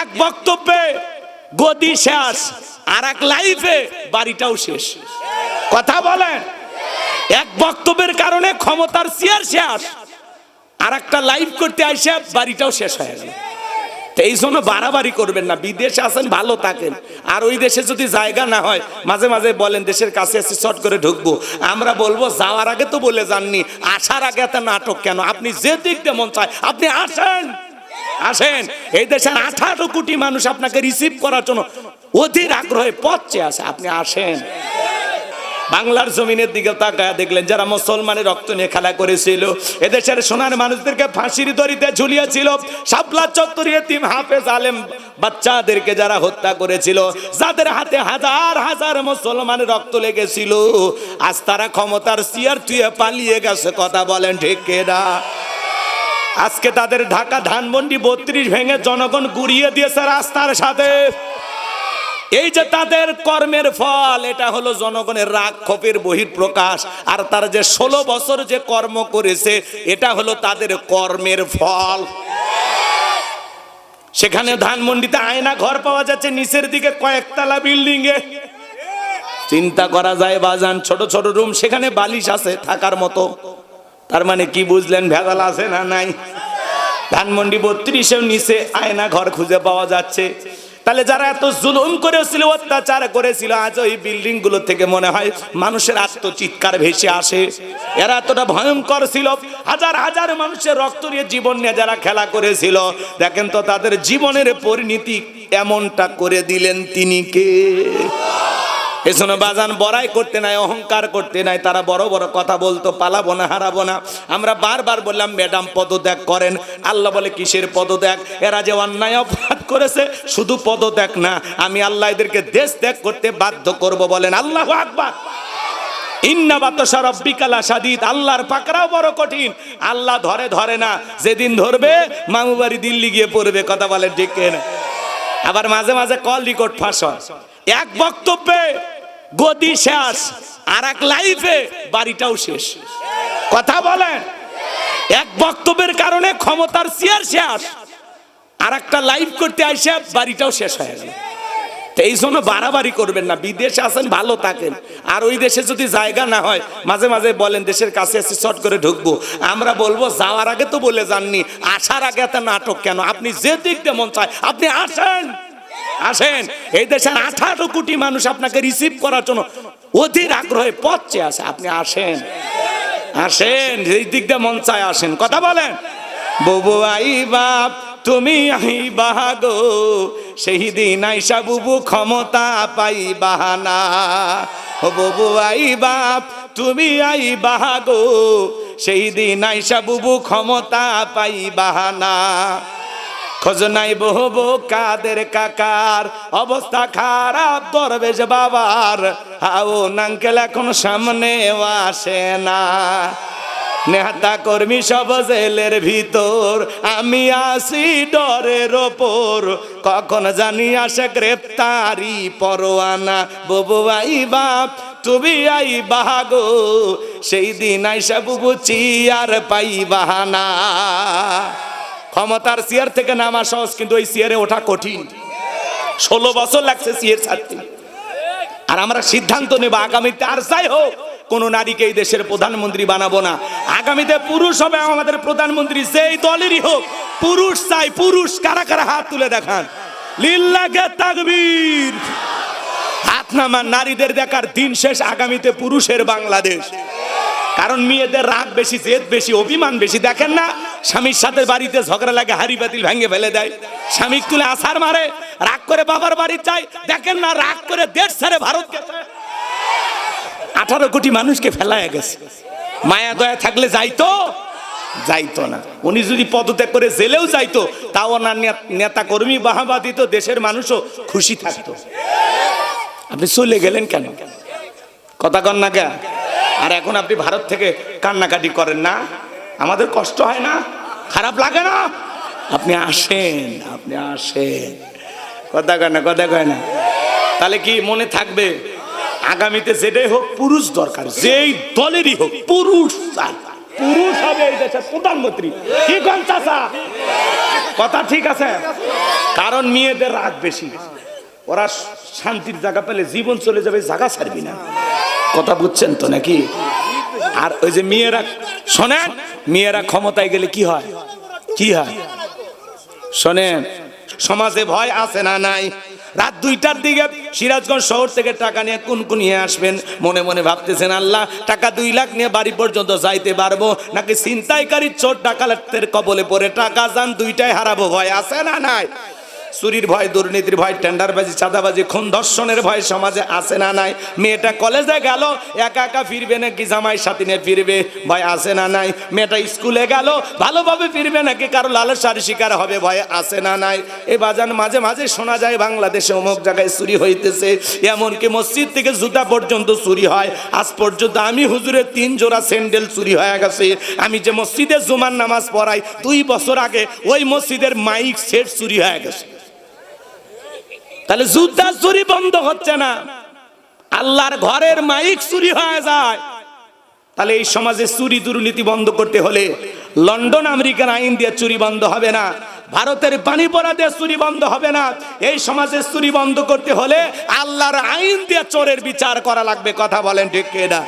এক বক্তব্যে গদি শেষ, আর এক লাইফে বাড়িটাও শেষ। কথা বলেন, এক বক্তব্যের কারণে ক্ষমতার চেয়ার শেষ, আর একটা লাইভ করতে আইসে বাড়িটাও শেষ হয়ে গেল। এই জন্য বাড়াবাড়ি করবেন না, বিদেশে আছেন ভালো থাকেন, আর ওই দেশে যদি জায়গা না হয় মাঝে মাঝে বলেন দেশের কাছে এসে শর্ট করে ঢুকবো। আমরা বলবো যাওয়ার আগে তো বলে যাননি, আসার আগে এত নাটক কেন? আপনি যে দিক দিয়ে মন চায় আপনি আসেন, আসেন। এই দেশের 18 কোটি মানুষ আপনাকে রিসিভ করার জন্য অধীর আগ্রহে পথ চেয়ে আছে, আপনি আসেন। বাংলার জমিনের দিকে তাকায় দেখলেন যারা মুসলমানের রক্ত নিয়ে খেলা করেছিল, এদেশের সোনার মানুষদেরকে ফাঁসির দড়িতে ঝুলিয়েছিল, শাপলা চত্বরে এতিম হাফেজ আলেম বাচ্চাদেরকে যারা হত্যা করেছিল, যাদের হাতে হাজার হাজার মুসলমানের রক্ত লেগেছিল, আজ তারা ক্ষমতার চেয়ার থুয়ে পালিয়ে গেছে। কথা বলেন ঠিক কিনা? আজকে তাদের ঢাকা ধানমন্ডি 32 ভেঙে জনগণ গুড়িয়ে দিয়েছে রাস্তার সাথে। এই যে তাদের কর্মের ফল, এটা হলো জনগণের রাগ ক্ষোভের বহিঃপ্রকাশ। আর তারা যে 16 বছর যে কর্ম করেছে, এটা হলো তাদের কর্মের ফল। সেখানে ধানমন্ডিতে আয়না ঘর পাওয়া যাচ্ছে নিচের দিকে কয়েকতলা বিল্ডিং এ। চিন্তা করা যায় বাজান, ছোট ছোট রুম, সেখানে বালিশ আছে থাকার মতো। তার মানে কি বুঝলেন? ভেজাল আছে না নাই? ধানমন্ডি 32-এর নিচে আয়না ঘর খুঁজে পাওয়া যাচ্ছে। তাহলে যারা এত জুলুম করেছিল, অত্যাচার করেছিল, আজ ওই বিল্ডিং গুলো থেকে মনে হয় মানুষের আত্মচিৎকার ভেসে আসে। এরা এতটা ভয়ঙ্কর ছিল, হাজার হাজার মানুষের রক্ত নিয়ে জীবন নিয়ে যারা খেলা করেছিল, দেখেন তো তাদের জীবনের পরিণতি এমনটা করে দিলেন তিনি কে? এজন্য বাজান বড়াই করতে নাই, অহংকার করতে নাই। তারা বড় বড় কথা বলতো, পালাবো না, হারাবো না। আমরা বারবার বললাম ম্যাডাম পদত্যাগ করেন। আল্লাহ বলে কিসের পদত্যাগ? এরা যে অন্যায় অপরাধ করেছে, শুধু পদত্যাগ না, আমি আল্লাহ এদেরকে দেশ ত্যাগ করতে বাধ্য করব। বলেন আল্লাহু আকবার। ইন্না বাতশা রাব্বিকা লাশাদীদ, আল্লাহর পাকড়াও বড় কঠিন। আল্লাহ ধরে ধরে না, যেদিন ধরবে মামু বাড়ি দিল্লি গিয়ে পড়বে। কথা বলেন ঠিক কিনা? আবার মাঝে মাঝে কল রেকর্ড ফাঁস হয়। এক বক্তব্যে গদি শেষ, আর এক লাইফে বাড়িটাও শেষ। কথা বলেন, এক বক্তব্যের কারণে ক্ষমতার চেয়ার শেষ, আর একটা লাইভ করতে আইসে বাড়িটাও শেষ হয়ে গেল। এই জন্য বাড়াবাড়ি করবেন না, বিদেশে আছেন ভালো থাকেন, আর ওই দেশে যদি জায়গা না হয় মাঝে মাঝে বলেন দেশের কাছে এসে শর্ট করে ঢুকবো। আমরা বলবো যাওয়ার আগে তো বলে যাননি, আসার আগে এত নাটক কেন? আপনি যে দিক দিয়ে মন চায় আপনি আসেন, আসেন। এই দেশের 18 কোটি মানুষ আপনাকে রিসিভ করার জন্য অধীর আগ্রহে পথ চেয়ে আছে, আপনি আসেন, আসেন। এই দিক দিয়ে মন চায় আসেন। কথা বলেন। বুবু আই বাপ তুমি আই বাহাগো, সেই দিন আইসা বুবু ক্ষমতা পাই বাহানা। ও বুবু আই বাপ তুমি আই বাহাগো, সেই দিন আইসা বুবু ক্ষমতা পাই বাহানা। খোঁজ নাই বহু কাদের কাকার, অবস্থা খারাপ দরবেশ বাবার, হাও নাঙ্কেল এখন সামনে আসে না। নেতা কর্মী সব জেলের ভিতর, আমি আসি ডরের ওপর, কখন জানি আসে গ্রেপ্তারি পরোয়ানা। বুবু আই বাপ তুমি আই বাহাগো, সেই দিন আইসা বুবু চিয়ার পাই বাহানা। ক্ষমতার চেয়ার থেকে নামা সহজ, কিন্তু ওই চেয়ারে ওঠা কঠিন। 16 বছর লাগছে চেয়ার ছাড়তে। আর আমরা সিদ্ধান্ত নেব আগামীতে আর যাই হোক কোন নারীকে এই দেশের প্রধানমন্ত্রী বানাবো না। আগামীতে পুরুষ হবে আমাদের প্রধানমন্ত্রী, যেই দলেরই হোক। পুরুষ চাই, পুরুষ। কারা কারা হাত তুলে দেখান? লিল্লাহে তাকবীর। হাত নামান। নারীদের দেখার দিন শেষ। আগামীতে পুরুষের বাংলাদেশ। কারণ মেয়েদের রাগ বেশি, জেদ বেশি, অভিমান বেশি। দেখেন না, স্বামীর সাথে বাড়িতে ঝগড়া লাগে, হাড়ি পাতিল ভেঙে ফেলে দেয়, স্বামী তুলে আছাড় মারে, রাগ করে বাবার বাড়ি যায়। দেখেন না, রাগ করে দেশ ছেড়ে ভারত গেছে। 18 কোটি মানুষকে ফেলায় গেছে। মায়া দয়া থাকলে যাইতো? যাইতো না। উনি যদি পদত্যাগ করে জেলেও যাইতো, তাও ওনার নেতা কর্মী বাহাবা দিত, দেশের মানুষও খুশি থাকতো। আপনি চলে গেলেন কেন? কথা কন না কেন? আর এখন আপনি ভারত থেকে কান্নাকাটি করেন না? আমাদের কষ্ট হয় না? খারাপ লাগে না? আপনি আসেন, আপনি আসেন। কথা কয় না, কথা কয় না। তাহলে কি মনে থাকবে? আগামীতে যেটাই হোক পুরুষ দরকার, যেই দলেরই হোক পুরুষ চাই। পুরুষ হবে এই দেশের প্রধানমন্ত্রী। কি কোন চাচা? কথা ঠিক আছে? কারণ মেয়েদের রাগ বেশি, ওরা শান্তির জায়গা পেলে জীবন চলে যাবে, জায়গা ছাড়বি না। কথা বুঝছেন তো নাকি? আর ওই যে মেয়েরা, শোনেন, মেয়েরা ক্ষমতায় গেলে কি হয়, কি হয় শোনেন, সমাজে ভয় আছে না নাই? রাত 2টার দিকে সিরাজগঞ্জ শহর থেকে টাকা নিয়ে কুনকুনিয়ে আসবেন, মনে মনে ভাবতেছেন আল্লাহ টাকা 2 লাখ নিয়ে বাড়ি পর্যন্ত যাইতে পারবো নাকি ছিনতাইকারী চোর ডাকাতের কবলে পড়ে টাকা যান দুইটাই হারাবো। ভয় আছে না নাই? চুরির ভয়, দুর্নীতির ভয়, টেন্ডারবাজি, চাঁদাবাজি, খুন ধর্ষণের ভয় সমাজে আছে না নাই? মেয়েটা কলেজে গেল, একা একা ফিরবে নাকি জামাই সাথী নিয়ে ফিরবে, ভয় আছে না নাই? মেয়েটা স্কুলে গেল, ভালোভাবে ফিরবে নাকি কারো লালসার শিকার হবে, ভয় আছে না নাই? এ বাজান মাঝে মাঝে শোনা যায় বাংলাদেশে অমুক জায়গায় চুরি হইতেছে, এমনকি মসজিদ থেকে জুতা পর্যন্ত চুরি হয়। আজ পর্যন্ত আমি হুজুরের 3 জোড়া স্যান্ডেল চুরি হয়ে গেছে। আমি যে মসজিদে জুমার নামাজ পড়াই, 2 বছর আগে ওই মসজিদের মাইক সেট চুরি হয়ে গেছে। তাহলে জুতা চুরি বন্ধ হচ্ছে না, আল্লাহর ঘরের মাইক চুরি হয়ে যায়। তাহলে এই সমাজে চুরি দুর্নীতি বন্ধ করতে হলে লন্ডন আমেরিকার আইন দিয়ে চুরি বন্ধ হবে না, ভারতের পানি পড়া দিয়ে চুরি বন্ধ হবে না। এই সমাজে চুরি বন্ধ করতে হলে আল্লাহর আইন দিয়ে চোরের বিচার করা লাগবে। কথা বলেন ঠিক কিনা?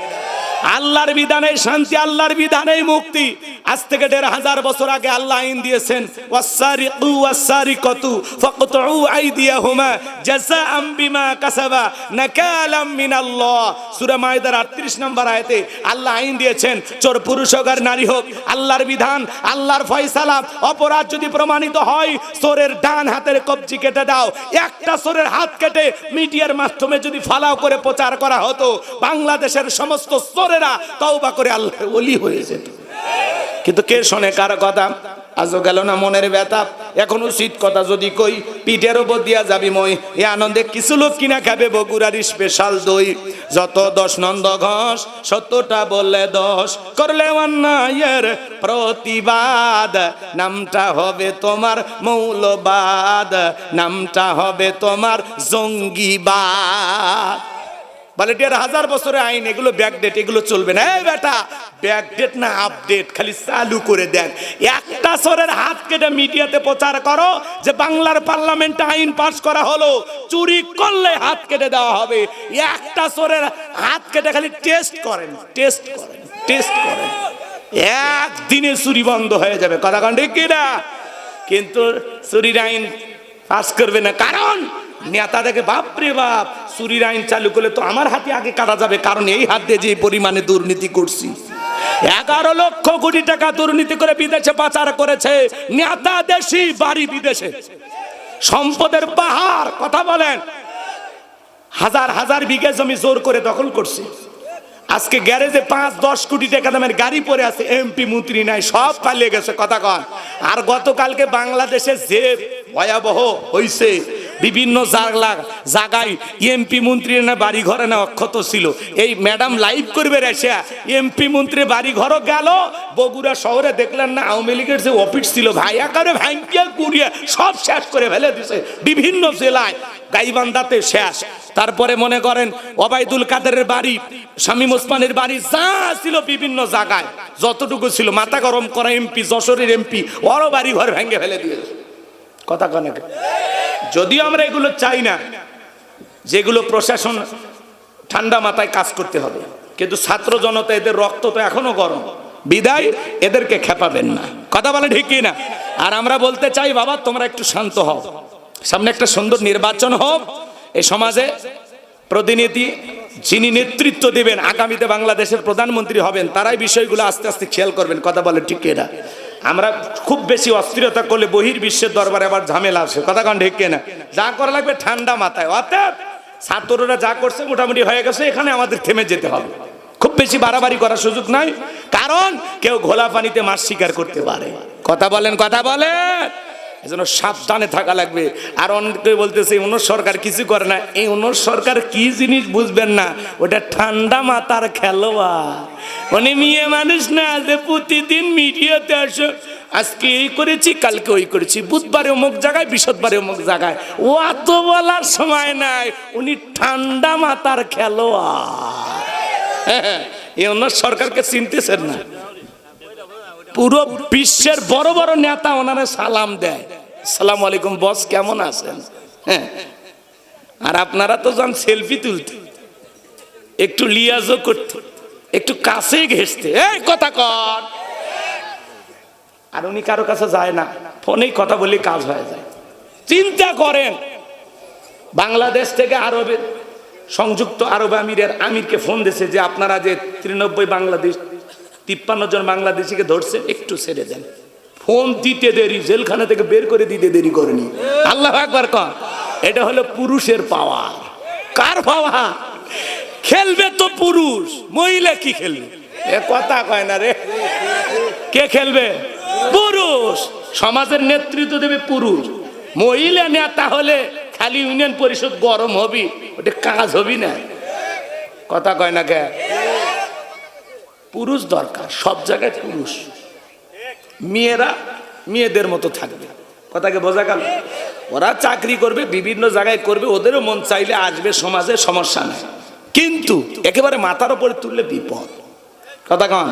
আল্লাহর বিধানে শান্তি, আল্লাহর বিধানে মুক্তি। আজ থেকে 1500 বছর আগে আল্লাহ আইন দিয়েছেন, ওয়াসসারিকু ওয়াসসারিকাতু ফাকতুউ আইদিয়াহুমা জাযাআম বিমা কাসাবা নাকালাম মিনাল্লাহ। সূরা মায়েদার 38 নম্বর আয়াতে আল্লাহ আইন দিয়েছেন, চোর পুরুষ হোক আর নারী হোক, আল্লাহর বিধান, আল্লাহর ফয়সালা। অপরাধ যদি প্রমাণিত হয়, চোরের ডান হাতের কবজি কেটে দাও। একটা চোরের হাত কেটে মিডিয়ার মাধ্যমে যদি ফালাও করে প্রচার করা হতো, বাংলাদেশের সমস্ত চোরেরা তওবা করে আল্লাহর ওলি হয়ে যেত। কিন্তু কে শোনে কার কথা? আজও গেল না মনের ব্যথা। এখন উচিত কথা যদি কই, পিঠের ওপর দিয়া যাবি মই। এ আনন্দে কিছু লোক কিনা খাবে বগুড়ার স্পেশাল দই। যত 10 নন্দ ঘোষ, 70টা বললে 10, করলে অন্যায়ের প্রতিবাদ। নামটা হবে তোমার মৌলবাদ, নামটা হবে তোমার জঙ্গিবাদ। বলে 1500 বছরের আইন, এগুলো ব্যাকডেট, এগুলো চলবে না। এই বেটা, ব্যাকডেট না আপডেট, খালি চালু করে দেন। একটা চোরের হাত কেটে মিডিয়াতে প্রচার করো যে বাংলার পার্লামেন্টে আইন পাস করা হলো, চুরি করলে হাত কেটে দেওয়া হবে। একটা চোরের হাত কেটে খালি টেস্ট করেন, টেস্ট করেন, টেস্ট করেন, একদিনে চুরি বন্ধ হয়ে যাবে। কথা কন ঠিক কিনা? কিন্তু চুরির আইন পাস করবে না, কারণ নেতা দেখে বাপরে বাপ, চুরির আইন চালু করলে তো আমার হাতে আগে কাটা যাবে, কারণ এই হাত দিয়ে যে পরিমাণে দুর্নীতি করছি। 11 লক্ষ কোটি টাকা দুর্নীতি করে বিদেশে পাচার করেছে নেতা, দেশি বাড়ি বিদেশে, সম্পদের পাহাড়। কথা বলেন, হাজার হাজার বিঘা জমি জোর করে দখল করছে। আজকে গ্যারেজে 5-10 কোটি টাকা দামের গাড়ি পরে আছে, এমপি মন্ত্রী নাই, সব পালিয়ে গেছে। কথা কন। আর গতকালকে বাংলাদেশে যে ভয়াবহ হইছে, বিভিন্ন জায়গায় এমপি মন্ত্রীর না বাড়ি ঘরে না অক্ষত ছিল। এই ম্যাডাম লাইভ করবে রেসে, এমপি মন্ত্রী বাড়ি ঘরও গেল। বগুড়া শহরে দেখলেন না আওয়ামী লীগের যে অফিস ছিল, ভাই আকারে ভাঙ্গিয়া কুড়িয়ে সব শেষ করে ফেলে দিছে। বিভিন্ন জেলায়, গাইবান্ধাতে শেষ। তারপরে মনে করেন ওবায়দুল কাদেরের বাড়ি, শামীম ওসমানের বাড়ি, যা ছিল বিভিন্ন জায়গায় যতটুকু ছিল, মাথা গরম করা এমপি, যশোরের এমপি, ওরও বাড়ি ঘর ভেঙে ফেলে দিয়েছে। কথা কনে, যদিও আমরা এগুলো চাই না, যেগুলো প্রশাসন ঠান্ডা মাথায় কাজ করতে হবে, কিন্তু ছাত্র জনতা এদের রক্ত তো এখনো গরম, বিদায় এদেরকে খেপাবেন না। কথা বলে ঠিক কি না? আর আমরা বলতে চাই, বাবা তোমরা একটু শান্ত হও, সামনে একটা সুন্দর নির্বাচন হোক। এই সমাজে প্রতিনিধি যিনি নেতৃত্ব দিবেন, আগামীতে বাংলাদেশের প্রধানমন্ত্রী হবেন, তারাই বিষয়গুলো আস্তে আস্তে খেয়াল করবেন। কথা বলে ঠিক কি না? আমরা খুব বেশি অস্থিরতা করলে বহির্বিশ্বের দরবারে আবার ঝামেলা আসে। কথা কন ঠিক কিনা? যা করা লাগবে ঠান্ডা মাথায়। অতএব ছাত্ররা যা করছে মোটামুটি হয়ে গেছে, এখানে আমাদের থেমে যেতে হবে। খুব বেশি বাড়াবাড়ি করার সুযোগ নাই, কারণ কেউ ঘোলা পানিতে মাছ শিকার করতে পারে। কথা বলেন, কথা বলেন, এজন্য সাবধানে থাকা লাগবে। আর অনেকে বলতেছে অন্য সরকার কিছু করে না। এই অন্য সরকার কি জিনিস বুঝবেন না, ওটা ঠান্ডা মাথার খেলোয়াড়। মানে মেয়ে মানুষ না যে প্রতিদিন মিডিয়াতে আসো, আজকে এই করেছি, কালকে ওই করেছি, বুধবারে অমুক জায়গায়, বৃহস্পতিবারে অমুক জায়গায়, ও এত বলার সময় নাই। উনি ঠান্ডা মাথার খেলোয়াড়। এই অন্য সরকারকে চিনতেছেন না। পুরো বিশ্বের বড় বড় নেতা ওনারা সালাম দেয়, আসসালামু আলাইকুম বস, কেমন আছেন? হ্যাঁ, আর আপনারা তো যান সেলফি তুলতে, একটু লিয়াজও করতে, একটু কাছে ঘেঁষতে, এই কথা কর। আর উনি কারো কাছে যায় না, ফোনেই কথা বলে কাজ হয়ে যায়। চিন্তা করেন, বাংলাদেশ থেকে আরবের সংযুক্ত আরব আমিরের আমিরকে ফোন দিয়েছে যে আপনারা যে 93 বাংলাদেশ 53 জন বাংলাদেশিকে ধরছে, একটু ছেড়ে দেন। ফোন দিতে দেরি, জেলখানা থেকে বের করে দিতে দেরি করেনি। আল্লাহু আকবার কর। এটা হলো পুরুষের পাওয়ার। কার পাওয়ার? খেলবে তো পুরুষ, মহিলা কি খেলবে? এ কথা কয় না রে। কে খেলবে? পুরুষ। সমাজের নেতৃত্ব দেবে পুরুষ। মহিলা নেতা হলে খালি ইউনিয়ন পরিষদ গরম হবি, ওটা কাজ হবি না। কথা কয় না কে? পুরুষ দরকার, সব জায়গায় পুরুষ। মেয়েরা মেয়েদের মতো থাকবে, কথাকে বোঝা গেল? ওরা চাকরি করবে, বিভিন্ন জায়গায় করবে, ওদেরও মন চাইলে আসবে সমাজে, সমস্যা নেই। কিন্তু একেবারে মাথার উপরে তুললে বিপদ। কথা কন?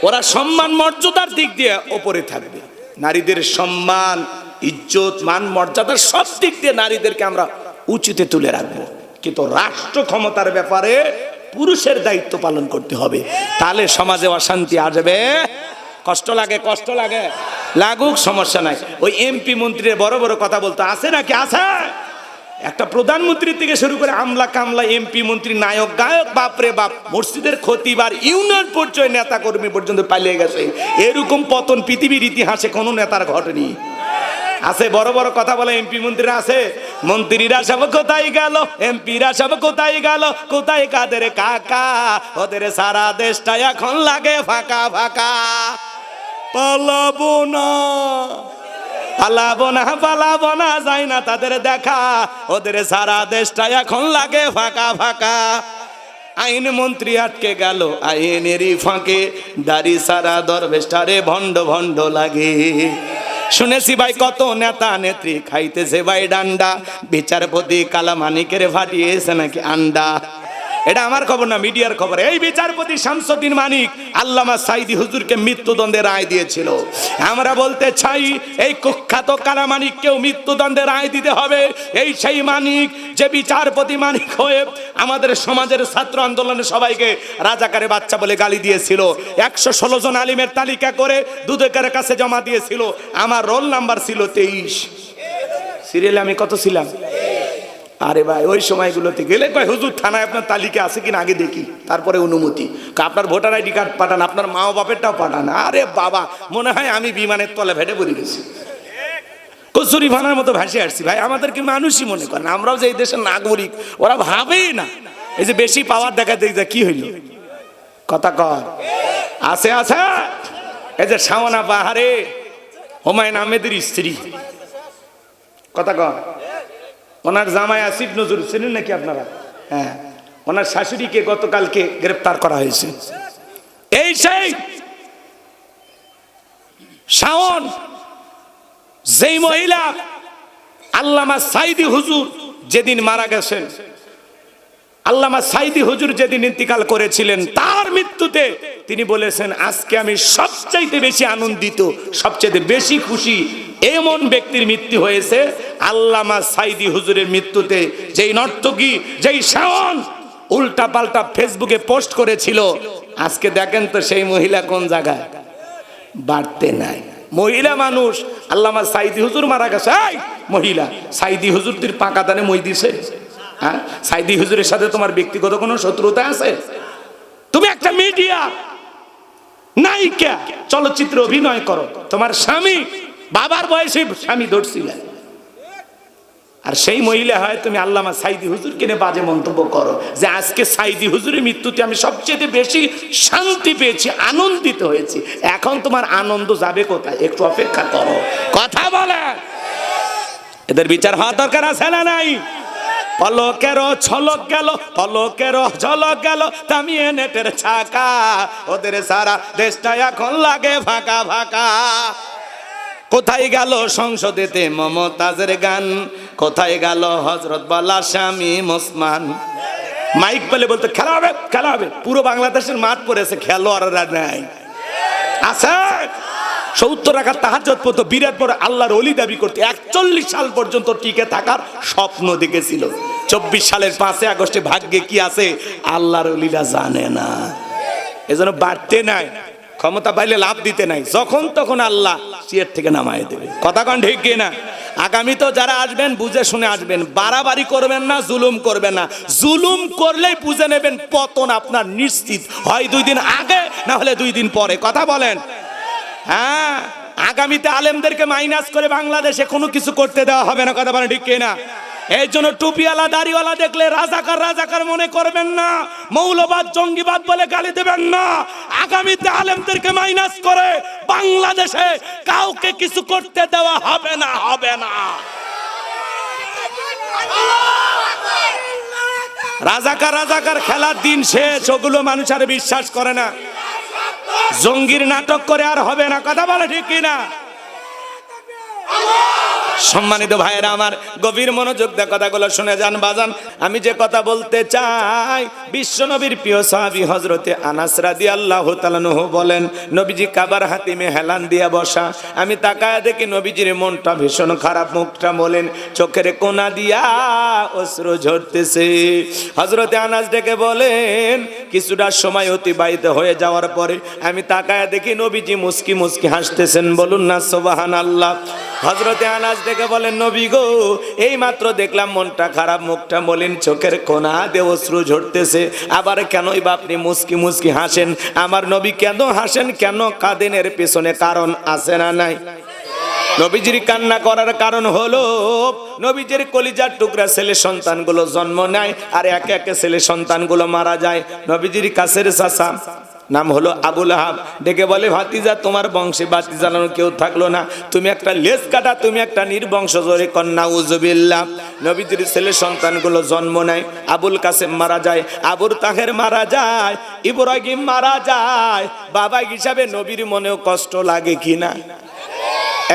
ওরা সম্মান মর্যাদার দিক দিয়ে ওপরে থাকবে। নারীদের সম্মান, ইজ্জত, মান, মর্যাদার সব দিক দিয়ে নারীদেরকে আমরা উঁচুতে তুলে রাখবো। কিন্তু রাষ্ট্র ক্ষমতার ব্যাপারে পুরুষের দায়িত্ব পালন করতে হবে, তাহলে সমাজে অশান্তি আসবে। কষ্ট লাগে, কষ্ট লাগে, লাগুক, সমস্যা নাই। ওই এমপি মন্ত্রীর বড় বড় কথা বলতে আছে নাকি? আছে। একটা প্রধানমন্ত্রী থেকে শুরু করে আমলা কামলা, এমপি মন্ত্রী, নায়ক গায়ক, বাপরে বাপ, মসজিদের খতিবার, ইউনিয়ন পর্যায়ে নেতা কর্মী পর্যন্ত পালিয়ে গেছে। এরকম পতন পৃথিবীর ইতিহাসে কোনো নেতার ঘটেনি। আছে বড় বড় কথা বলে এমপি মন্ত্রীরা আছে। মন্ত্রীরা সব কোথায় গেল, এমপিরা সব কোথায় গেল, কোথায় কাদের কাকা, ওদের সারা দেশটা এখন লাগে ফাঁকা ফাঁকা। পালাবো না, পালাবো না, পালাবো না, যাই না তাদের দেখা, ওদের সারা দেশটা এখন লাগে ফাঁকা ফাঁকা। আইন মন্ত্রী আটকে গেল আইনেরই ফাঁকে, দাড়ি সারা দরবেশটারে ভণ্ড ভণ্ড লাগে। শুনেছি ভাই কত নেতা নেত্রী খাইতেছে ভাই ডান্ডা, বিচারপতি কালামানিকের ফাটিয়েছে নাকি আন্ডা। এটা আমার খবর না, মিডিয়ার খবর। এই বিচারপতি শামসুদ্দিন মানিক আল্লামা সাইদি হুজুরকে মৃত্যুদণ্ডের রায় দিয়েছিল। আমরা বলতে চাই এই কুখ্যাত কালামানিককেও মৃত্যুদণ্ডের রায় দিতে হবে। এই সেই মানিক যে বিচারপতি মানিক হয়ে আমাদের সমাজের ছাত্র আন্দোলনে সবাইকে রাজাকারে বাচ্চা বলে গালি দিয়েছিল। 116 জন আলিমের তালিকা করে দুদকের কাছে জমা দিয়েছিল। আমার রোল নাম্বার ছিল 23। সিরিয়ালে আমি কত ছিলাম? আরে ভাই ওই সময়গুলোতে গেলে কয় হুজুর থানায় আপনার তালিকা আছে কিনা আগে দেখি, তারপরে অনুমতি। আপনার ভোটার আইডি কার্ড পাঠান, আপনার মা ও বাপেরটাও পাঠান। আরে বাবা, মনে হয় আমি বিমানের তলে ভেটে পড়ে গেছি, কচুরি ভানার মতো ভাসে আসছি। ভাই আমাদের কি মানুষই মনে করেন? আমরাও যে এই দেশের নাগরিক, ওরা ভাবেই না। এই যে বেশি পাওয়ার দেখাতে কি হইল? কথা কর। আছে আছে। এই যে শাওনা বাহারে হুমায়ুন আহমেদের স্ত্রী, কথা কর, ওনার জামাই আসিফ নজরুল চিনেন নাকি আপনারা? হ্যাঁ, ওনার শাশুড়িকে গতকালকে গ্রেফতার করা হয়েছে। এই সেই শাওন, যেই মহিলা আল্লামা সাইদি হুজুর যেদিন মারা গেছেন, আল্লামা সাইদি হুজুর যেদিন ইন্তিকাল করেছিলেন, তার মৃত্যুতে তিনি বলেছেন আজকে আমি সবচাইতে বেশি আনন্দিত, সবচাইতে বেশি খুশি এমন ব্যক্তির মৃত্যু হয়েছে আল্লামা সাইদি হুজুরের মৃত্যুতে। যেই নর্তকী, যেই শাওন উল্টা পাল্টা ফেসবুকে পোস্ট করেছিল, আজকে দেখেন তো সেই মহিলা কোন জায়গায়? বাড়তে নাই। মহিলা মানুষ, আল্লামা সাইদি হুজুর মারা গেছে, এই মহিলা সাইদি হুজুরদের পাকা দানে মই দিছে? হ্যাঁ, সাইদি হুজুরের সাথে তোমার ব্যক্তিগত কোনো শত্রুতা আছে? তুমি একটা মিডিয়া নায়িকা, চলচ্চিত্রে অভিনয় করো, তোমার স্বামী বাবার বয়সে স্বামী ধরছিলেন, আর সেই মহিলা হয় তুমি আল্লামা সাইদি হুজুরকে নিয়ে বাজে মন্তব্য করো যে আজকে সাইদি হুজুরের মৃত্যুতে আমি সবচেয়ে বেশি শান্তি পেয়েছি, আনন্দিত হয়েছি। এখন তোমার আনন্দ যাবে কোথায়? একটু অপেক্ষা করো। কথা বলে এদের বিচার হওয়া দরকার আছে না নাই? পলকেরও ছলক গেল, পলকেরও ঝলক গেল, থামিয়ে নেটের ছাকা, ওদের সারা দেশটা এখন লাগে ফাঁকা ফাঁকা। কোথায় গেল সংসদেতে মমতাজের গান, কোথায় গেল হযরত বালা স্বামী ওসমান? মাইক পেলে বলতে খেলা হবে, খেলা হবে। পুরো বাংলাদেশের মাঠ পড়েছে, খেলোয়াড়রা নাই। আছে 70 রাকাত তাহাজ্জুদ পড়তো, বিরাট পরে আল্লাহর ওলি দাবি করতে 41 সাল পর্যন্ত টিকে থাকার স্বপ্ন দেখেছিল। 24 সালের 5 আগস্টে ভাগ্যে কি আছে আল্লাহর ওলিরা জানে না। এজন্য বাড়তে নাই, ক্ষমতা পাইলে লাভ দিতে নাই, যখন তখন আল্লাহ সিয়ের থেকে নামায় দেবে। কথা কন ঠিক কি না? আগামী তো যারা আসবেন বুঝে শুনে আসবেন, বাড়াবাড়ি করবেন না, জুলুম করবেন না। জুলুম করলেই বুঝে নেবেন পতন আপনার নিশ্চিত, হয় 2 দিন আগে না হলে 2 দিন পরে। কথা বলেন। হ্যাঁ, আগামীতে আলেমদেরকে মাইনাস করে বাংলাদেশে কোনো কিছু করতে দেওয়া হবে না। কথা বলেন ঠিক কি না? এই জন্য টুপিওয়ালা দাড়িওয়ালা দেখলে রাজাকার রাজাকার মনে করবেন না, মৌলবাদ জঙ্গিবাদ বলে গালি দেবেন না। আগামীতে আলেমদেরকে মাইনাস করে বাংলাদেশে কাউকে কিছু করতে দেওয়া হবে না, হবে না। রাজাকার রাজাকার খেলার দিন শেষ, ওগুলো মানুষ আর বিশ্বাস করে না। জঙ্গির নাটক করে আর হবে না। কথা বলে ঠিক কিনা? সম্মানিত ভাইয়েরা আমার, গভীর মনোযোগ দিয়ে কথাগুলো শুনে যান বাজান। আমি যে কথা বলতে চাই, বিশ্বনবীর প্রিয় সাহাবী হযরতে আনাস রাদিয়াল্লাহু তাআলা আনহু বলেন, নবীজি কাবার হাতিমে হেলান দিয়ে বসা। আমি তাকায় দেখি নবীজির মনটা ভীষণ খারাপ, মুখটা বলেন চোখের কোনা দিয়া অশ্রু ঝরতেছে। হযরতে আনাস ডেকে বলেন, কিছুটা সময় অতিবাহিত হয়ে যাওয়ার পরে আমি তাকায় দেখি নবীজি মুস্কি মুস্কি হাসতেছেন। বলুন না সুবহানাল্লাহ। হযরতে আনাস ডেকে বলেন, নবী গো, এই মাত্র দেখলাম মনটা খারাপ, মুখটা মলিন, চোখের কোনা দিয়ে অশ্রু ঝরতেছে, আবার কেনই বা আপনি মুস্কি মুস্কি হাসেন? আমার নবী কেন হাসেন, কেন কাঁদেন? এর পেছনে কারণ আছে না নাই? নবীজির কান্না করার কারণ হলো নবীজির কলিজার টুকরা ছেলে সন্তানগুলো জন্ম নেয় আর একে একে ছেলে সন্তানগুলো মারা যায়। নবীজির কাছের চাচা নাম হলো আবুল আহাব ডেকে বলে, ভাতিজা তোমার বংশে বাতি জ্বালানো কেউ থাকলো না, তুমি একটা লেজ কাটা, তুমি একটা নির্বংশ। জোরে কন্যা উজুবিল্লাহ। নবীজির ছেলে সন্তানগুলো জন্ম নেয়, আবুল কাসেম মারা যায়, আবুল তাহের মারা যায়, ইব্রাহিম মারা যায়। বাবা হিসাবে নবীর মনেও কষ্ট লাগে কিনা?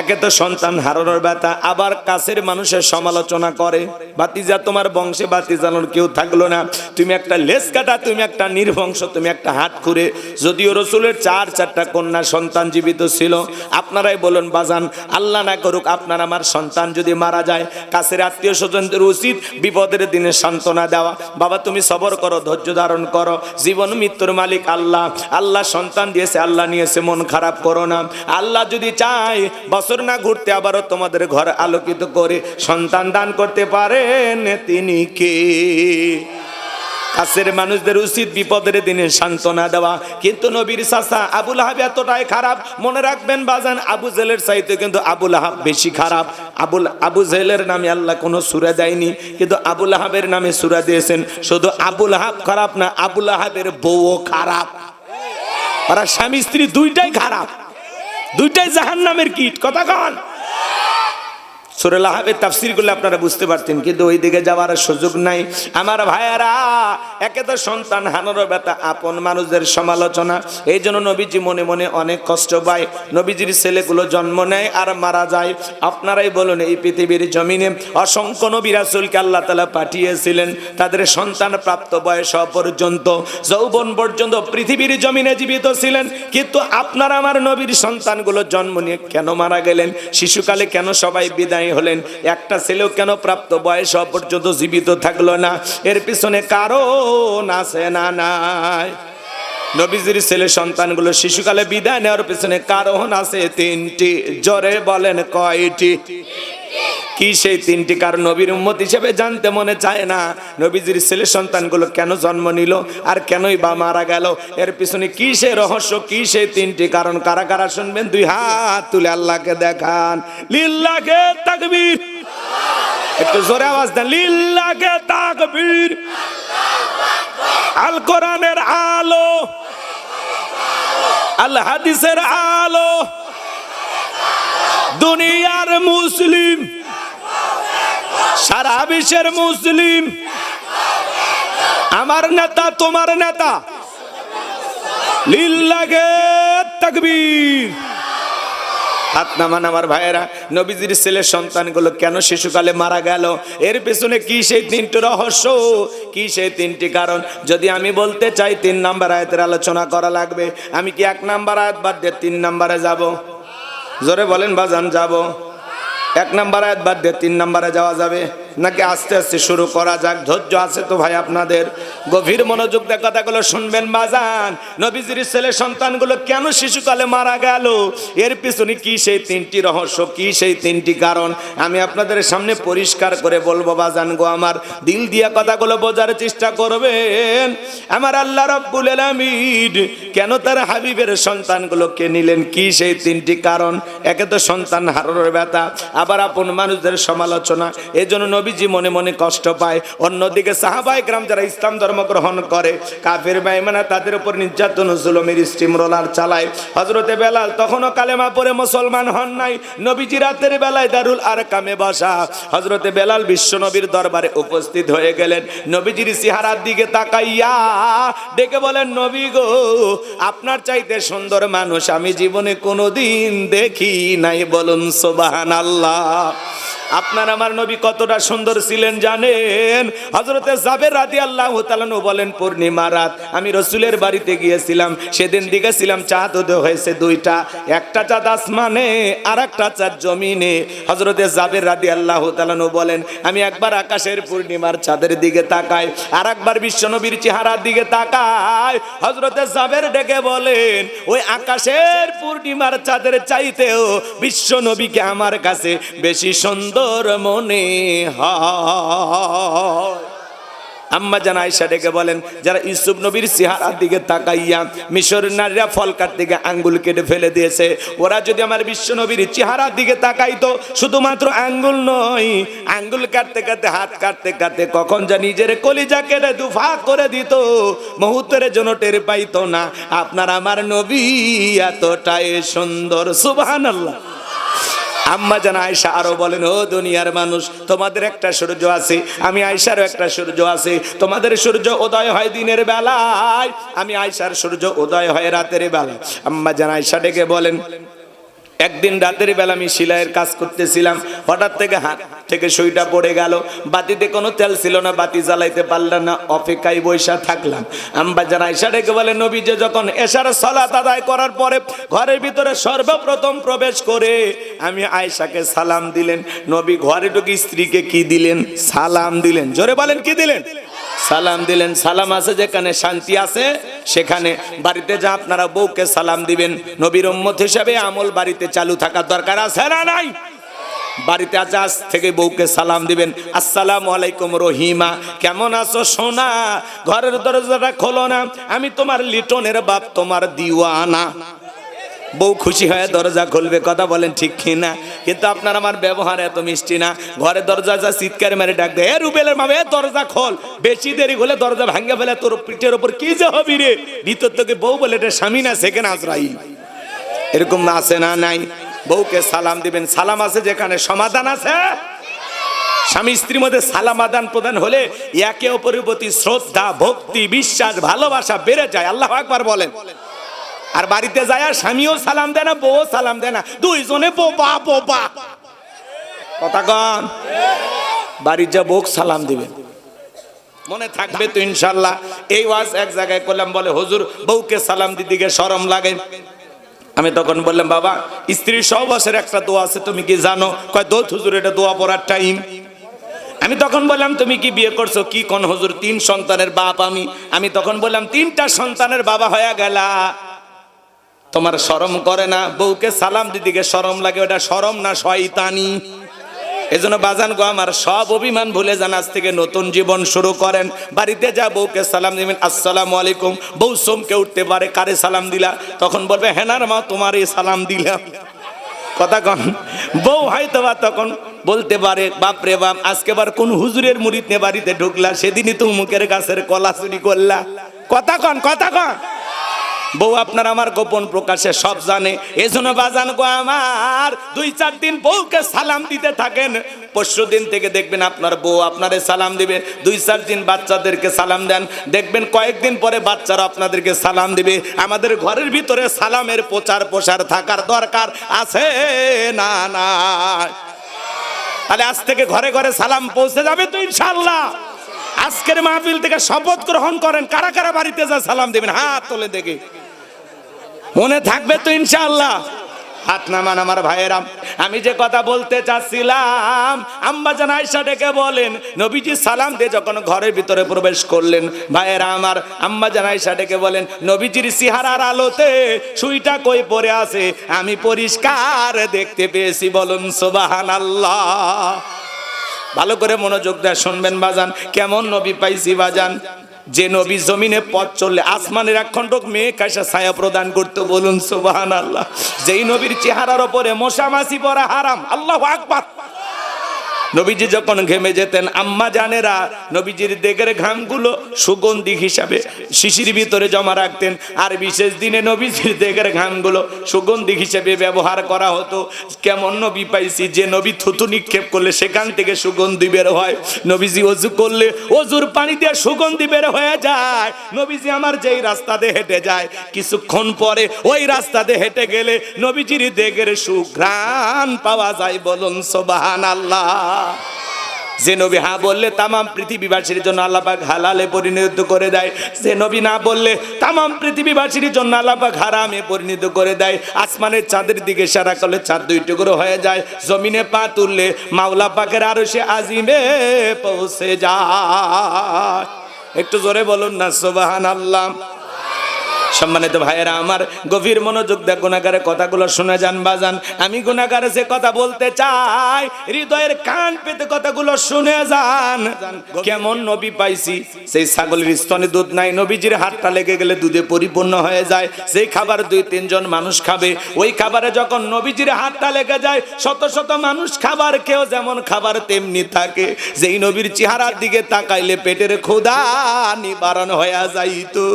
একে তো সন্তান হারানোর ব্যথা, আবার কাছের মানুষের সমালোচনা করে, ভাতিজা তোমার বংশে বাতি জ্বালানোর কেউ থাকলো না, তুমি একটা লেজ কাটা, তুমি একটা নির্বংশ, তুমি একটা হাত খুঁড়ে। যদিও রসুলের 4 কন্যা সন্তান জীবিত ছিল। আপনারাই বলুন বাজান, আল্লাহ না করুক আপনার আমার সন্তান যদি মারা যায়, কাছের আত্মীয় স্বজনদের উচিত বিপদের দিনে সান্ত্বনা দেওয়া। বাবা তুমি সবর করো, ধৈর্য ধারণ করো, জীবন মৃত্যুর মালিক আল্লাহ। আল্লাহ সন্তান দিয়েছে, আল্লাহ নিয়েছে, মন খারাপ করো না। আল্লাহ যদি চায় বছর না ঘুরতে আবারও তোমাদের ঘর আলোকিত করে সন্তান দান করতে পারেন তিনি কে? কাছের মানুষদের উচিত বিপদের দিনে সান্ত্বনা দেওয়া। কিন্তু নবীর চাচা আবুল আহাব এতটাই খারাপ, মনে রাখবেন বাজান, আবু জেলের চাইতে কিন্তু আবুল আহাব বেশি খারাপ। আবু জেলের নামে আল্লাহ কোনো সূরা দেয়নি, কিন্তু আবুল আহাবের নামে সূরা দিয়েছেন। শুধু আবুল আহাব খারাপ না, আবুল আহাবের বউও খারাপ। ওরা স্বামী স্ত্রী দুইটাই খারাপ, দুইটাই জাহান্নামের কীট। কথা কন। সূরা লাহাবের তাফসীরগুলো আপনারা বুঝতে পারতেন, কিন্তু ওই দিকে যাওয়ার সুযোগ নাই। আমার ভাইয়েরা, একে তো সন্তান হারানোর ব্যথা, আপন মানুষদের সমালোচনা, এই জন্য নবীজি মনে মনে অনেক কষ্ট পায়। নবীজির ছেলেগুলো জন্ম নেয় আর মারা যায়। আপনারাই বলুন, এই পৃথিবীর জমিনে অসংখ্য নবী রাসূলকে আল্লাহ তাআলা পাঠিয়েছিলেন, তাদের সন্তান প্রাপ্ত বয়স হওয়া পর্যন্ত, যৌবন পর্যন্ত পৃথিবীর জমিনে জীবিত ছিলেন। কিন্তু আপনার আমার নবীর সন্তানগুলো জন্ম নিয়ে কেন মারা গেলেন? শিশুকালে কেন সবাই বিদায় হলেন? একটা ছেলেও কেন প্রাপ্ত বয়স পর্যন্ত জীবিত থাকলো না? এর পিছনে কারণ আছে না নাই? নবীজির ছেলে সন্তানগুলো শিশুকালে বিদায় নেওয়ার পিছনে কারণ আছে 3টি। জোরে বলেন কয়টি? কি সেই 3টি কারণ নবীর উম্মত হিসেবে জানতে মনে চায় না? নবীজির ছেলে সন্তানগুলো কেন জন্ম নিল আর কেনই বা মারা গেল? এর পিছনে কি সেই রহস্য, কি সেই 3টি কারণ? কারা কারা শুনবেন 2 হাত তুলে আল্লাহকে দেখান। লিল্লাহে তাকবীর। একটু জোরে আওয়াজ দেন, লিল্লাহে তাকবীর। আল কোরআনের আলো, আল হাদিসের আলো, দুনিয়ার মুসলিম, সারা বিশ্বের মুসলিম, আমার নেতা তোমার নেতা, লিল্লাহে তাকবীর। হাত নামান আমার ভাইয়েরা। নবীজির ছেলে সন্তানগুলো কেন শিশুকালে মারা গেল? এর পেছনে কি সেই 3টি রহস্য, কি সেই 3টি কারণ? যদি আমি বলতে চাই 3 নম্বর আয়াতের আলোচনা করা লাগবে, আমি কি 1 নম্বর আয়াত বাদ দিয়ে 3 নম্বরে যাব? জোরে বলেন বাজান যাব। 1 নাম্বার আয়াত বাদ দিয়ে 3 নাম্বারে যাওয়া যাবে নাকি আস্তে আস্তে শুরু করা যাক? ধৈর্য আছে তো ভাই আপনাদের? গভীর মনোযোগ দিয়ে কথাগুলো শুনবেন বাজান। নবীজির ছেলে সন্তানগুলো কেন শিশুকালে মারা গেল, এর পিছনে কি সেই 3টি রহস্য, কি সেই 3টি কারণ আমি আপনাদের সামনে পরিষ্কার করে বলবো বাজান গো আমার। দিল দিয়া কথাগুলো বোঝার চেষ্টা করবেন। আমার আল্লাহ রাব্বুল আলামিন কেন তার হাবিবের সন্তানগুলোকে নিলেন, কি সেই 3টি কারণ? একে তো সন্তান হারানোর ব্যথা, আবার আপন মানুষদের সমালোচনা, এজন্য নবীজি মনে মনে কষ্ট পায়। অন্যদিকে সাহাবায়ে কেরাম যারা ইসলাম ধর্ম গ্রহণ করে, কাফের বেঈমানরা তাদের উপর নির্যাতন ও জুলুমের স্টিম রোলার চালায়। হযরতে বেলাল তখনও কালেমা পড়ে মুসলমান হন নাই। নবীজি রাতের বেলায় দারুল আরকামে বসা। হযরতে বেলাল বিশ্ব নবীর দরবারে উপস্থিত হয়ে গেলেন। নবীজির চেহারার দিকে তাকাইয়া ডেকে বলেন, নবী গো, আপনার চাইতে সুন্দর মানুষ আমি জীবনে কোনোদিন দেখি নাই, বলুন সুবহানাল্লাহ। আপনার আমার নবী কতটা সুন্দর ছিলেন জানেন? হযরতে জাবের রাদিয়াল্লাহু তাআলা বলেন, পূর্ণিমা রাত আমি রাসূলের বাড়িতে গিয়েছিলাম। সেদিন দেখেছিলাম চাঁদ উদয় হয়েছে 2টা, একটা চাঁদ আসমানে আর একটা চাঁদ জমিনে। হযরতে জাবের রাদিয়াল্লাহু তাআলা বলেন, আমি একবার আকাশের পূর্ণিমার চাঁদের দিকে তাকাই, আর একবার বিশ্বনবীর চেহারার দিকে তাকাই। হযরতে জাবের ডেকে বলেন, ওই আকাশের পূর্ণিমার চাঁদের চাইতেও বিশ্বনবীকে আমার কাছে বেশি সুন্দর মনে হয়। আম্মা জান আয়েশা ডেকে বলেন, যারা ইউসুফ নবীর চেহারার দিকে তাকাইয়া মিশরের নারীরা ফল কাটতে গিয়ে আঙ্গুল কেটে ফেলে দিয়েছে, ওরা যদি আমার বিশ্ব নবীর চেহারার দিকে তাকাইতো, শুধুমাত্র আঙ্গুল নয়, আঙ্গুল কাটতে কাটতে হাত কাটতে কাটতে কখন যা নিজের কলিজা কেটে দুফা করে দিত, মুহূর্তের জন্য টের পাইতো না। আপনার আমার নবী এতটাই সুন্দর, সুবহানাল্লাহ। আম্মা জান আয়েশা আরো বলেন, ও দুনিয়ার মানুষ, তোমাদের একটা সূর্য আছে, আমি আয়েশারও একটা সূর্য আছে। তোমাদের সূর্য উদয় হয় দিনের বেলায়, আমি আয়েশার সূর্য উদয় হয় রাতের বেলায়। আম্মা জান আয়েশা ডেকে বলেন, একদিন রাতের বেলা আমি সেলাইয়ের কাজ করতেছিলাম, হঠাৎ থেকে হাত থেকে সুইটা পড়ে গেল। বাতিতে কোনো তেল ছিল না, বাতি জ্বালাইতে পারলাম না, অপেক্ষায় বসে থাকলাম। আম্মা জান আয়েশা ডেকে বলে, নবী যে যখন এশার সালাত আদায় করার পরে ঘরের ভিতরে সর্বপ্রথম প্রবেশ করে আমি আয়েশাকে সালাম দিলেন। নবী ঘরে ঢুকে স্ত্রীকে কি দিলেন? সালাম দিলেন। জোরে বলেন, কি দিলেন? সালাম দিলেন। সালাম আছে যেখানে শান্তি আছে সেখানে। বাড়িতে যা আপনারা বউকে সালাম দিবেন, নবীর উম্মত হিসেবে আমল বাড়িতে চালু থাকার দরকার আছে না নাই? বাড়িতে আজ থেকে বউকে সালাম দিবেন, আসসালামু আলাইকুম রহিমা, কেমন আছো সোনা? ঘরের দরজাটা খোলো না, আমি তোমার লিটনের বাপ, তোমার দিওয়ানা। বউ খুশি হয়ে দরজা খুলবে, কথা বলেন ঠিক কিনা? কিন্তু আপনার আমার ব্যবহার এত মিষ্টি না। ঘরে দরজা যা চিৎকার মেরে ডাক দেয়, এ রুবেলের মা, এ দরজা খোল, বেশি দেরি হলে দরজা ভাঙে ফেলে, তোর পিঠের উপর কি যে হবি রে। ভিতর থেকে বউ বলে, এটা স্বামী না সেখানে আজরাইল। এরকম আছে না নাই? বউকে সালাম দিবেন। সালাম আছে যেখানে সমাধান আছে। স্বামী স্ত্রীর মধ্যে সালাম আদান প্রদান হলে একে অপরের প্রতি শ্রদ্ধা, ভক্তি, বিশ্বাস, ভালোবাসা বেড়ে যায়। আল্লাহু আকবার বলেন। আর বাড়িতে যায় আর স্বামীও সালাম দেয় না, বউও সালাম দেয় না, দুইজনে বোবা বোবা। কথা কন, বাড়ির যা বউ সালাম দিবেন, মনে থাকবে তো ইনশাল্লাহ। এই ওয়াজ এক জায়গায় করলাম, বলে হুজুর বউকে সালাম দিতে গিয়ে শরম লাগে। আমি তখন বললাম, বাবা স্ত্রীর সহবাসের একটা দোয়া আছে, তুমি কি জানো? কয় দোত হুজুর, এটা দোয়া পড়ার টাইম। আমি তখন বললাম, তুমি কি বিয়ে করছো? কি কোন হুজুর? 3 সন্তানের বাপ আমি। আমি তখন বললাম, 3টা সন্তানের বাবা হয়ে গেলা, তোমার শরম করে না? বউকে সালাম দিদিকে শরম লাগে, ওটা শরম না শয়তানি। এজন্য বাজান গো আমার, সব অভিমান ভুলে যান, আজ থেকে নতুন জীবন শুরু করেন। বাড়িতে যা বউকে সালাম দিবেন, আসসালামু আলাইকুম। বউ চমকে উঠতে পারে, কারে সালাম দিলা? তখন বলবে, হেনার মা, তোমারই সালাম দিলাম। কথা কন। বউ হয়তো বা তখন বলতে পারে, বাপরে বাপ, আজকে আবার কোন হুজুরের মুরিদ নিয়ে বাড়িতে ঢুকলা, সেদিনই তো মুখের গাছের কলা চুরি করলা। কথা কন, কথা কন। বউ আপনার আমার গোপন প্রকাশে সব জানে। এজন্য বাজান গো আমার, 2-4 দিন বউকে সালাম দিতে থাকেন। পরশু দিন থেকে দেখবেন আপনার বউ আপনারে সালাম দিবে। 2-4 দিন বাচ্চাদেরকে সালাম দেন, দেখবেন কয়েকদিন পরে বাচ্চারা আপনাদেরকে সালাম দিবে। আমাদের ঘরের ভিতরে সালামের প্রচার প্রসার থাকার দরকার আছে না? না, তাহলে আজ থেকে ঘরে ঘরে সালাম পৌঁছে যাবে তো ইনশাআল্লাহ। আজকের মাহফিল থেকে শপথ গ্রহণ করেন, কারা কারা বাড়িতে যা সালাম দিবেন, হাত তোলে দেখে। মনে থাকবে তো ইনশাআল্লাহ? হাত নামান আমার ভাইয়েরা। আমি যে কথা বলতে চাচ্ছিলাম, আম্মা জান আয়েশা ডেকে বলেন নবীজি সালাম দিয়ে যখন ঘরের ভিতরে প্রবেশ করলেন, ভাইয়েরা আমার, আম্মা জান আয়েশা ডেকে বলেন নবীজির চেহারার আলোতে সুইটা কই পড়ে আছে আমি পরিষ্কার দেখতে পেয়েছি। বলুন সুবহানাল্লাহ। ভালো করে মনোযোগ দিয়ে শুনবেন বাজান, কেমন নবী পাইছি বাজান, যে নবী জমিনে পথ চললে আসমানের এক খণ্ডক মেঘ এসে ছায়া প্রদান করতে। বলুন সুবহানাল্লাহ। যেই নবীর চেহারার উপরে মশা মাছি পড়া হারাম। আল্লাহু আকবার। নবীজি যখন ঘেমে যেতেন, আম্মা জানেরা নবীজির দেগের ঘামগুলো সুগন্ধি হিসাবে শিশির ভিতরে জমা রাখতেন, আর বিশেষ দিনে নবীজির দেগের ঘামগুলো সুগন্ধি হিসেবে ব্যবহার করা হতো। কেমন নবী পাইছি, যে নবী থুতু নিক্ষেপ করলে সেখান থেকে সুগন্ধি বের হয়। নবীজি অজু করলে অজুর পানি দিয়ে সুগন্ধি বের হয়ে যায়। নবীজি আমার যেই রাস্তা দিয়ে হেঁটে যায়, কিছুক্ষণ পরে ওই রাস্তা দিয়ে হেঁটে গেলে নবীজির দেগের সুঘ্রাণ পাওয়া যায়। বলুন সুবহানাল্লাহ। যে নবী হ্যাঁ বললে তামাম পৃথিবীবাসীর জন্য আল্লাহ পাক হালালে পরিণত করে দেয়, যে নবী না বললে তামাম পৃথিবীবাসীর জন্য আল্লাহ পাক হারামে পরিণত করে দেয়। আসমানের চাঁদের দিকে ইশারা করলে চাঁদ দুই টুকরো হয়ে যায়, জমিনে পা তুললে মাওলা পাকের আরশে আজিমে পৌঁছে যায়। একটু জোরে বলুন না সুবহানাল্লাহ। সম্মানিত ভাইয়েরা আমার, গভীর মনোযোগ দিয়ে গুনাহগারের কথাগুলো শুনে যান বাজান। আমি গুনাহগারের যে কথা বলতে চাই, হৃদয়ের কান পেতে কথাগুলো শুনে যান। কেমন নবী পাইছি, সেই ছাগলের স্তনে দুধ নাই, নবীজির হাতটা লেগে গেলে দুধে পরিপূর্ণ হয়ে যায়। সেই খাবার 2-3 জন মানুষ খাবে, ওই খাবারে যখন নবীজির হাতটা লেগে যায় শত শত মানুষ খাবার, কেউ যেমন খাবার তেমনি থাকে। যেই নবীর চেহারার দিকে তাকাইলে পেটের ক্ষুধা নিবারণ হয়ে যাইতো।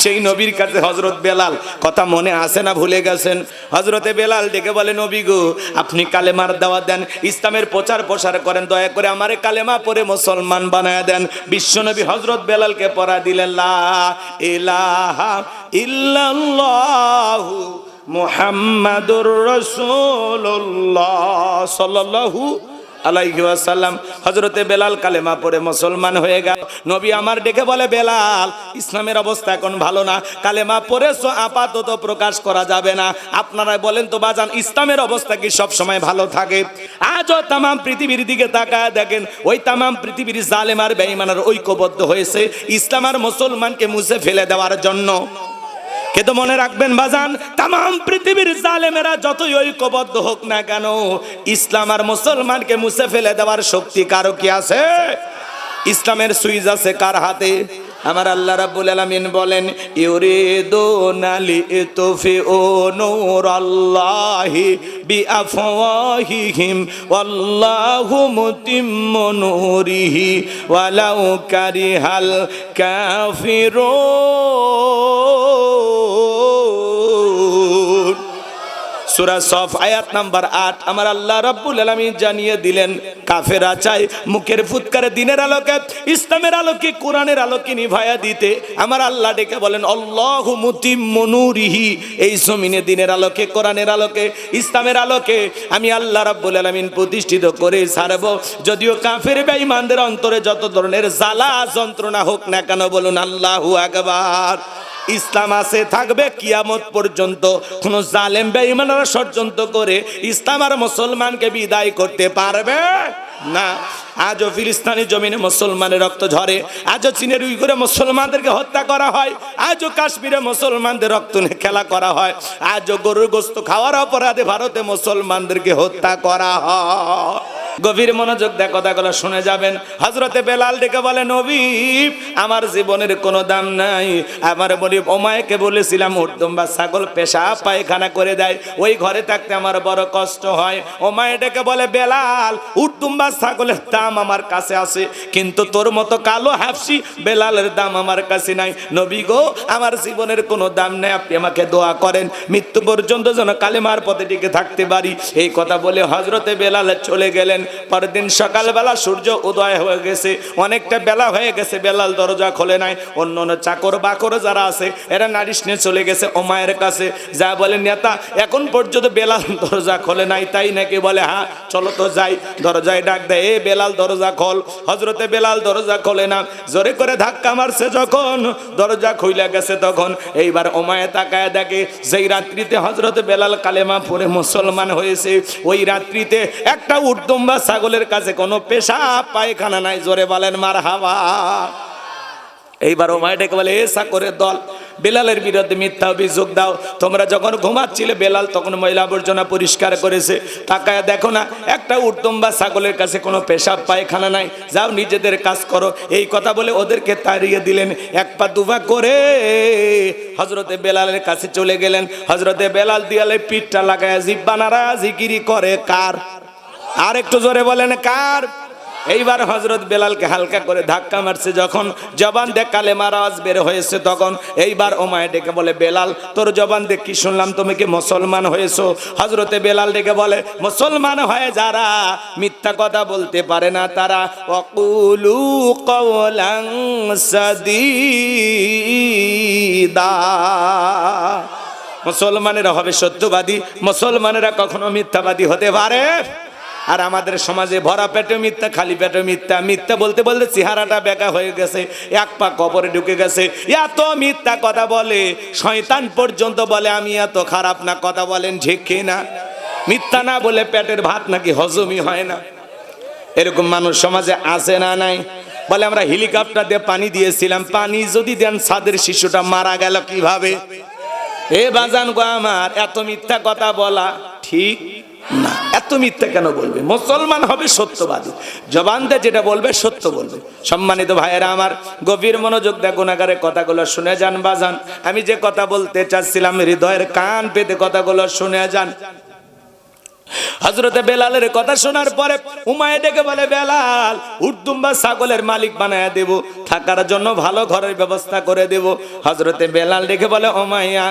সেই নবীর কাছে হযরত বেলাল, কথা মনে আছে না ভুলে গেছেন? হযরতে বেলাল ডেকে বলে নবী গো, আপনি কালেমার দাওয়াত দেন, ইসলামের প্রচার প্রসার করেন, দয়া করে আমারে কালেমা পড়ে মুসলমান বানায় দেন। বিশ্বনবী হযরত বেলালকে পড়া দিলেন লা ইলাহা ইল্লাল্লাহু মুহাম্মাদুর রাসূলুল্লাহ সাল্লাল্লাহু আলাইহি ওয়াসাল্লাম। হযরতে বেলাল কালেমা পড়ে মুসলমান হয়ে গেল। নবী আমার ডেকে বলে বেলাল, ইসলামের অবস্থা এখন ভালো না, কালেমা পড়েছো আপাতত প্রকাশ করা যাবে না। আপনারা বলেন তো বাজান, ইসলামের অবস্থা কি সব সময় ভালো থাকে? আজও তামাম পৃথিবীর দিকে তাকায় দেখেন, ওই তামাম পৃথিবীর জালেম আর বেঈমানের ঐক্যবদ্ধ হয়েছে ইসলাম আর মুসলমানকে মুছে ফেলে দেওয়ার জন্য। কিন্তু মনে রাখবেন বাজান, তামাম পৃথিবীর জালেমেরা যতই ঐক্যবদ্ধ হোক না কেন, ইসলাম আর মুসলমানকে মুছে ফেলে দেওয়ার শক্তি কারো কি আছে? ইসলামের সুইচ আছে কার হাতে? আমার আল্লাহ রাব্বুল আলামিন বলেন ইউরিদুনা লিতুফিউ নূরাল্লাহি বিআফওয়াহিহিম ওয়াল্লাহু মুতিম্মু নূরিহি ওয়ালাউ কারিহাল কাফিরুন। সূরা সফ আয়াত নাম্বার 8। আমার আল্লাহ রাব্বুল আলামিন জানিয়ে দিলেন, কাফেররা চায় মুখের ফুৎকারে দিনের আলোকে, ইসলামের আলোকে, কোরআনের আলোকে নিভায়া দিতে। আমার আল্লাহ ডেকে বলেন আল্লাহু মুতিম্মু নূরিহি, এই জমিনে দিনের আলোকে, কোরআনের আলোকে, ইসলামের আলোকে আমি আল্লাহ রাব্বুল আলামিন প্রতিষ্ঠিত করে ছাড়ব। যদিও কাফের বেঈমানদের অন্তরে যত ধরনের জ্বালা যন্ত্রণা হোক না কেন, বলুন আল্লাহু আকবার। ইসলাম আছে, থাকবে কিয়ামত পর্যন্ত। কোন জালেম বেঈমানরা ষড়যন্ত্র করে ইসলাম আর মুসলমানকে বিদায় করতে পারবে না। আজও ফিলিস্তিনি জমিনে মুসলমানের রক্ত ঝরে, আজও চীনের উইঘুরে মুসলমানদেরকে হত্যা করা হয়, আজও কাশ্মীরে মুসলমানদের রক্ত নিয়ে খেলা করা হয়, আজও গরুর গোশত খাওয়ার অপরাধে ভারতে মুসলমানদেরকে হত্যা করা হয়। গভীর মনোযোগ দিয়ে কথাগুলো শুনে যাবেন। হযরতে বেলাল ডেকে বলে নবী, আমার জীবনের কোনো দাম নাই। আমার বলি ওমায়কে বলেছিলাম উটদুম্বা ছাগল পেশাব পায়খানা করে দেয়, ওই ঘরে থাকতে আমার বড় কষ্ট হয়। ওমায় ডেকে বলে বেলাল, উটদুম্বা ছাগলের দাম আমার কাছে আছে, কিন্তু তোর মতো কালো হাফসি বেলালের দাম আমার কাছে নাই। নবী গো, আমার জীবনের কোনো দাম নেই, আপনি আমাকে দোয়া করেন মৃত্যু পর্যন্ত যেন কালেমার পথে টিকে থাকতে পারি। এই কথা বলে হযরতে বেলাল চলে গেলেন। পরের দিন সকালবেলা সূর্য উদয় হয়ে গেছে, অনেকটা বেলা হয়ে গেছে, বেলাল দরজা খোলে নাই। অন্য অন্য চাকর বাকর যারা আছে এরা নারিশ নিয়ে চলে গেছে ওমায়ের কাছে, যা বলে নেতা এখন পর্যন্ত বেলাল দরজা খোলে নাই তাই নাকি? বলে হ্যাঁ চলো তো যাই। দরজায় ডাক দেয়, এ বেলাল দরজা খোল। হজরতে বেলাল দরজা খোলে না, জোরে করে ধাক্কা মারছে যখন দরজা খুইলা গেছে তখন এইবার ওমায়ে তাকায় দেখে যেই রাত্রিতে হজরতে বেলাল কালেমা পড়ে মুসলমান হয়েছে ওই রাত্রিতে একটা উটদুম্বা ছাগলের কাছে কোনো পেশাব পায়খানা নাই। জোরে বলেন মারহাবা। এইবার ওমায়ে ডেকে বলে, এ চাকরের দল, বেলালের বিরুদ্ধে মিথ্যা অভিযোগ দাও। তোমরা যখন ঘুমাচ্ছিলে বেলাল তখন ময়লা আবর্জনা পরিষ্কার করেছে, তাকায় দেখো না একটা উটদুম্বা ছাগলের কাছে কোনো পেশাব পায়খানা নাই, যাও নিজেদের কাজ করো। এই কথা বলে ওদেরকে তাড়িয়ে দিলেন। এক পা দুপা করে হজরতে বেলালের কাছে চলে গেলেন। হজরতে বেলাল দিয়ালে পিঠটা লাগায় জিব্বা নাড়া জিকিরি করে কার? আর একটু জোরে বলেন কার? এইবার হজরত বেলালকে হালকা করে ধাক্কা মারছে যখন জবান দিয়ে কালেমার আওয়াজ বের হয়েছে তখন এইবার ওমায়ে ডেকে বলে, বেলাল তোর জবান দিয়ে কি শুনলাম, তুমি কি মুসলমান হয়েছো? হজরতে বেলাল ডেকে বলে, মুসলমান হয়ে যারা মিথ্যা কথা বলতে পারে না তারা ওয়াকুলু কওলান সাদীদা, মুসলমানেরা হবে সত্যবাদী, মুসলমানেরা কখনো মিথ্যাবাদী হতে পারে। আর আমাদের সমাজে ভরা পেটে মিথ্যা, খালি পেটে মিথ্যা, মিথ্যা বলতে বলতে চেহারাটা বেঁকা হয়ে গেছে, এক পা কবরে ঢুকে গেছে। এত মিথ্যা কথা বলে শয়তান পর্যন্ত বলে আমি এত খারাপ না। কথা বলেন ঠিক কি না? মিথ্যা না বলে পেটের ভাত নাকি হজমই হয় না। এরকম মানুষ সমাজে আছে না নাই? বলে আমরা হেলিকপ্টার দিয়ে পানি দিয়েছিলাম, পানি যদি দেন ছাদের শিশুটা মারা গেল কিভাবে? এ বাজান গো আমার, এত মিথ্যা কথা বলা ঠিক না। এত মিথ্যা কেন বলবে? মুসলমান হবে সত্যবাদী, জবান দিয়ে যেটা বলবে সত্য বলবে। সম্মানিত ভাইয়েরা আমার, গভীর মনোযোগ দিয়ে গুনাহগারের কথাগুলো শুনে যান বাজান। আমি যে কথা বলতে চাচ্ছিলাম হৃদয়ের কান পেতে কথাগুলো শুনে যান। হযরতে বেলালের কথা শোনার পরে উমাইয়া ডেকে বলে, বেলাল উটদুম্বা ছাগলের মালিক বানায়া দেব, থাকার জন্য ভালো ঘরের ব্যবস্থা করে দেব। হযরতে বেলাল ডেকে বলে, উমাইয়া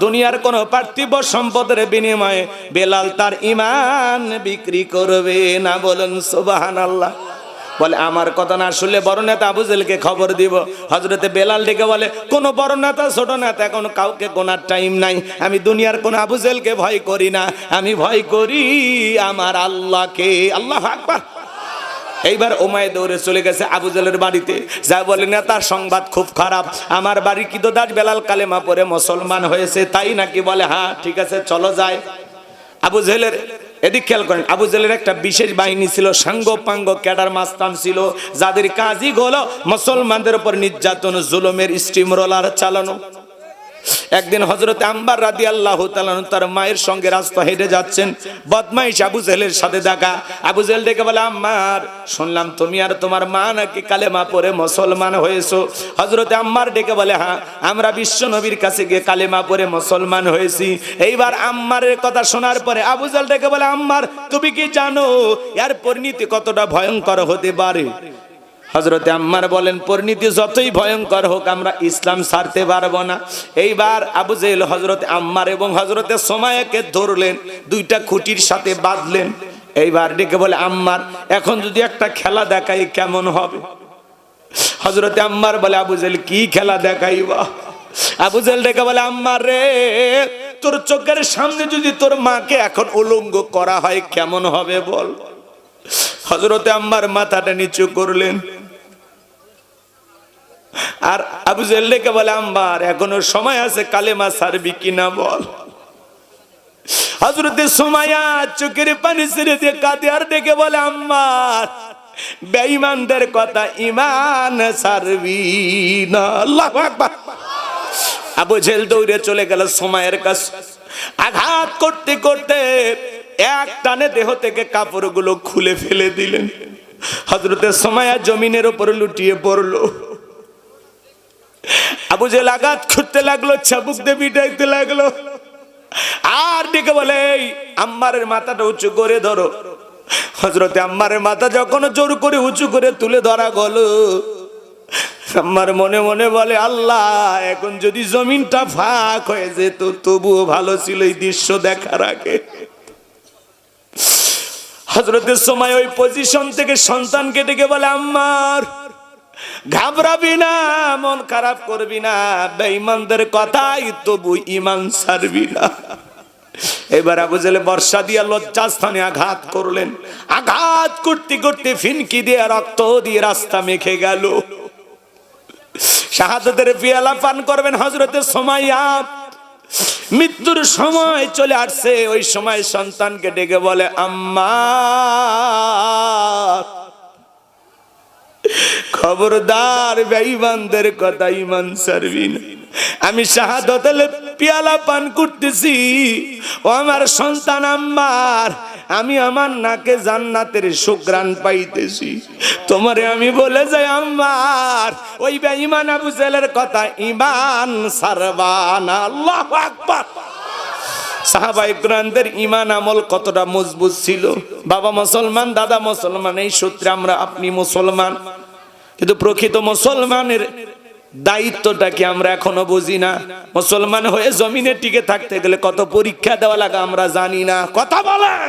দুনিয়ার কোন পার্থিব সম্পদের বিনিময়ে বেলাল তার ঈমান বিক্রি করবে না। বলেন সুবহানাল্লাহ। বলে আমার কথা না শুনলে বড় নেতা আবু জেহেলকে খবর দিব। হযরতে বেলাল ডেকে বলে, কোন বড় নেতা ছোট নেতা এখন কাউকে গোনার টাইম নাই। আমি দুনিয়ার কোন আবু জেহেলকে ভয় করি না, আমি ভয় করি আমার আল্লাহকে। আল্লাহু আকবার। এইবার উমাইয়া দৌড়ে চলে গেছে আবু জেহেলের বাড়িতে, যা বলে নেতার সংবাদ খুব খারাপ, আমার বাড়ির কিদোদাস বেলাল কালেমা পড়ে মুসলমান হয়েছে। তাই নাকি? বলে হ্যাঁ ঠিক আছে চলো যাই। আবু জেহেলের এদিক খেয়াল করেন, আবু জেহেলের একটা বিশেষ বাহিনী ছিল, সাঙ্গ পাঙ্গ ক্যাডার মাস্তান ছিল, যাদের কাজই হলো মুসলমানদের উপর নির্যাতন জুলুমের স্টিম রোলার চালানো। একদিন হযরতে আম্বার রাদিয়াল্লাহু তাআলা তার মায়ের সঙ্গে রাস্তা হেঁটে যাচ্ছেন, বদমাইশ আবু জেহেলের সাথে দেখা। আবু জেহেল ডেকে বলে, আম্মার শুনলাম তুমি আর তোমার মা নাকি কালেমা পড়ে মুসলমান হয়েছো। হযরতে আম্মার ডেকে বলে, হ্যাঁ আমরা বিশ্ব নবীর কাছে গিয়ে কালেমা পড়ে মুসলমান হয়েছি। এইবার আম্মারের কথা শোনার পরে আবু জেহেল ডেকে বলে, আম্মার তুমি কি জানো এর পরিণতি কতটা ভয়ঙ্কর হতে পারে? হযরতে আম্মার বলেন, পরিণতি যতই ভয়ঙ্কর হোক আমরা ইসলাম ছাড়তে পারবো না। এইবার আবু জেহেল হযরতে আম্মার এবং হযরতে সুমাইয়াকে ধরলেন, দুইটা খুঁটির সাথে বাঁধলেন। এইবার ডেকে বলে, আম্মার এখন যদি একটা খেলা দেখাই কেমন হবে? হযরতে আম্মার বলে, আবু জেহেল কি খেলা দেখাইবা? আবু জেহেল ডেকে বলে, আম্মার রে তোর চোখের সামনে যদি তোর মাকে এখন উলঙ্গ করা হয় কেমন হবে বল? হযরতে আম্মার মাথাটা নিচু করলেন, আর আবু জেহেল ডেকে বলে, আম্মার এখনো সময় আছে, কালেমা ছাড়বি কিনা বল? হযরতে সুমাইয়া চোখের পানি ছেড়ে দিয়ে কাঁদে আর ডেকে বলে, আম্মার বেঈমানদের কথা ঈমান ছাড়বি না। আল্লাহু আকবার। আবু জেহেল দৌড়ে চলে গেল সুমাইয়ার কাছে, আঘাত করতে করতে এক টানে দেহ থেকে কাপড়গুলো খুলে ফেলে দিলেন। হযরতে সুমাইয়া জমিনের উপর লুটিয়ে পড়লো। আবু জেহেল আঘাত করতে লাগলো, চাবুক দিয়ে পিটাইতে লাগলো, আর ডেকে বলে, আম্মারের মাথাটা উঁচু করে ধরো। হযরতে আম্মারের মাথা যখন জোর করে উঁচু করে তুলে ধরা গেল, আম্মার মনে মনে বলে, আল্লাহ এখন যদি জমিনটা ফাঁক হয়ে যেত তবুও ভালো ছিল এই দৃশ্য দেখার আগে। হযরতের সময় ওই পজিশন থেকে সন্তানকে ডেকে বলে, আম্মার ঘাবড়াবি না, মন খারাপ করবি না, বেঈমানদের কথাই তবু ঈমান ছাড়বি না। এবার আবু জেহেল বর্ষা দিয়া লজ্জাস্থানে আঘাত করলেন। আঘাত করতে করতে ফিনকি দিয়ে রক্ত দিয়ে রাস্তা মেখে গেল। শাহাদাতের পিয়ালা পান করবেন হযরতের সুমাইয়া। মৃত্যুর সময় চলে আসছে। ওই সময় সন্তানকে ডেকে বলে, আম্মা খবরদার, বেঈমানদের কথা ঈমান ছাড়বি না। আমি শাহাদাতের পিয়ালা পান করতেছি, ও আমার সন্তান আম্মার, আমি আমার নাকে জান্নাতের সুঘ্রাণ পাইতেছি। তোমারে আমি বলে যাই আম্মার, ওই বেঈমান আবু জেহেলের কথা ঈমান ছাড়বা না। আল্লাহু আকবার। সাহাবায়ে কেরামদের ঈমান আমল কতটা মজবুত ছিল। বাবা মুসলমান, দাদা মুসলমান, এই সূত্রে আমরা আপনি মুসলমান। কিন্তু প্রকৃত মুসলমানের দায়িত্বটা কি আমরা এখনো বুঝি না। মুসলমান হয়ে জমিনে টিকে থাকতে গেলে কত পরীক্ষা দেওয়া লাগে আমরা জানি না। কথা বলেন।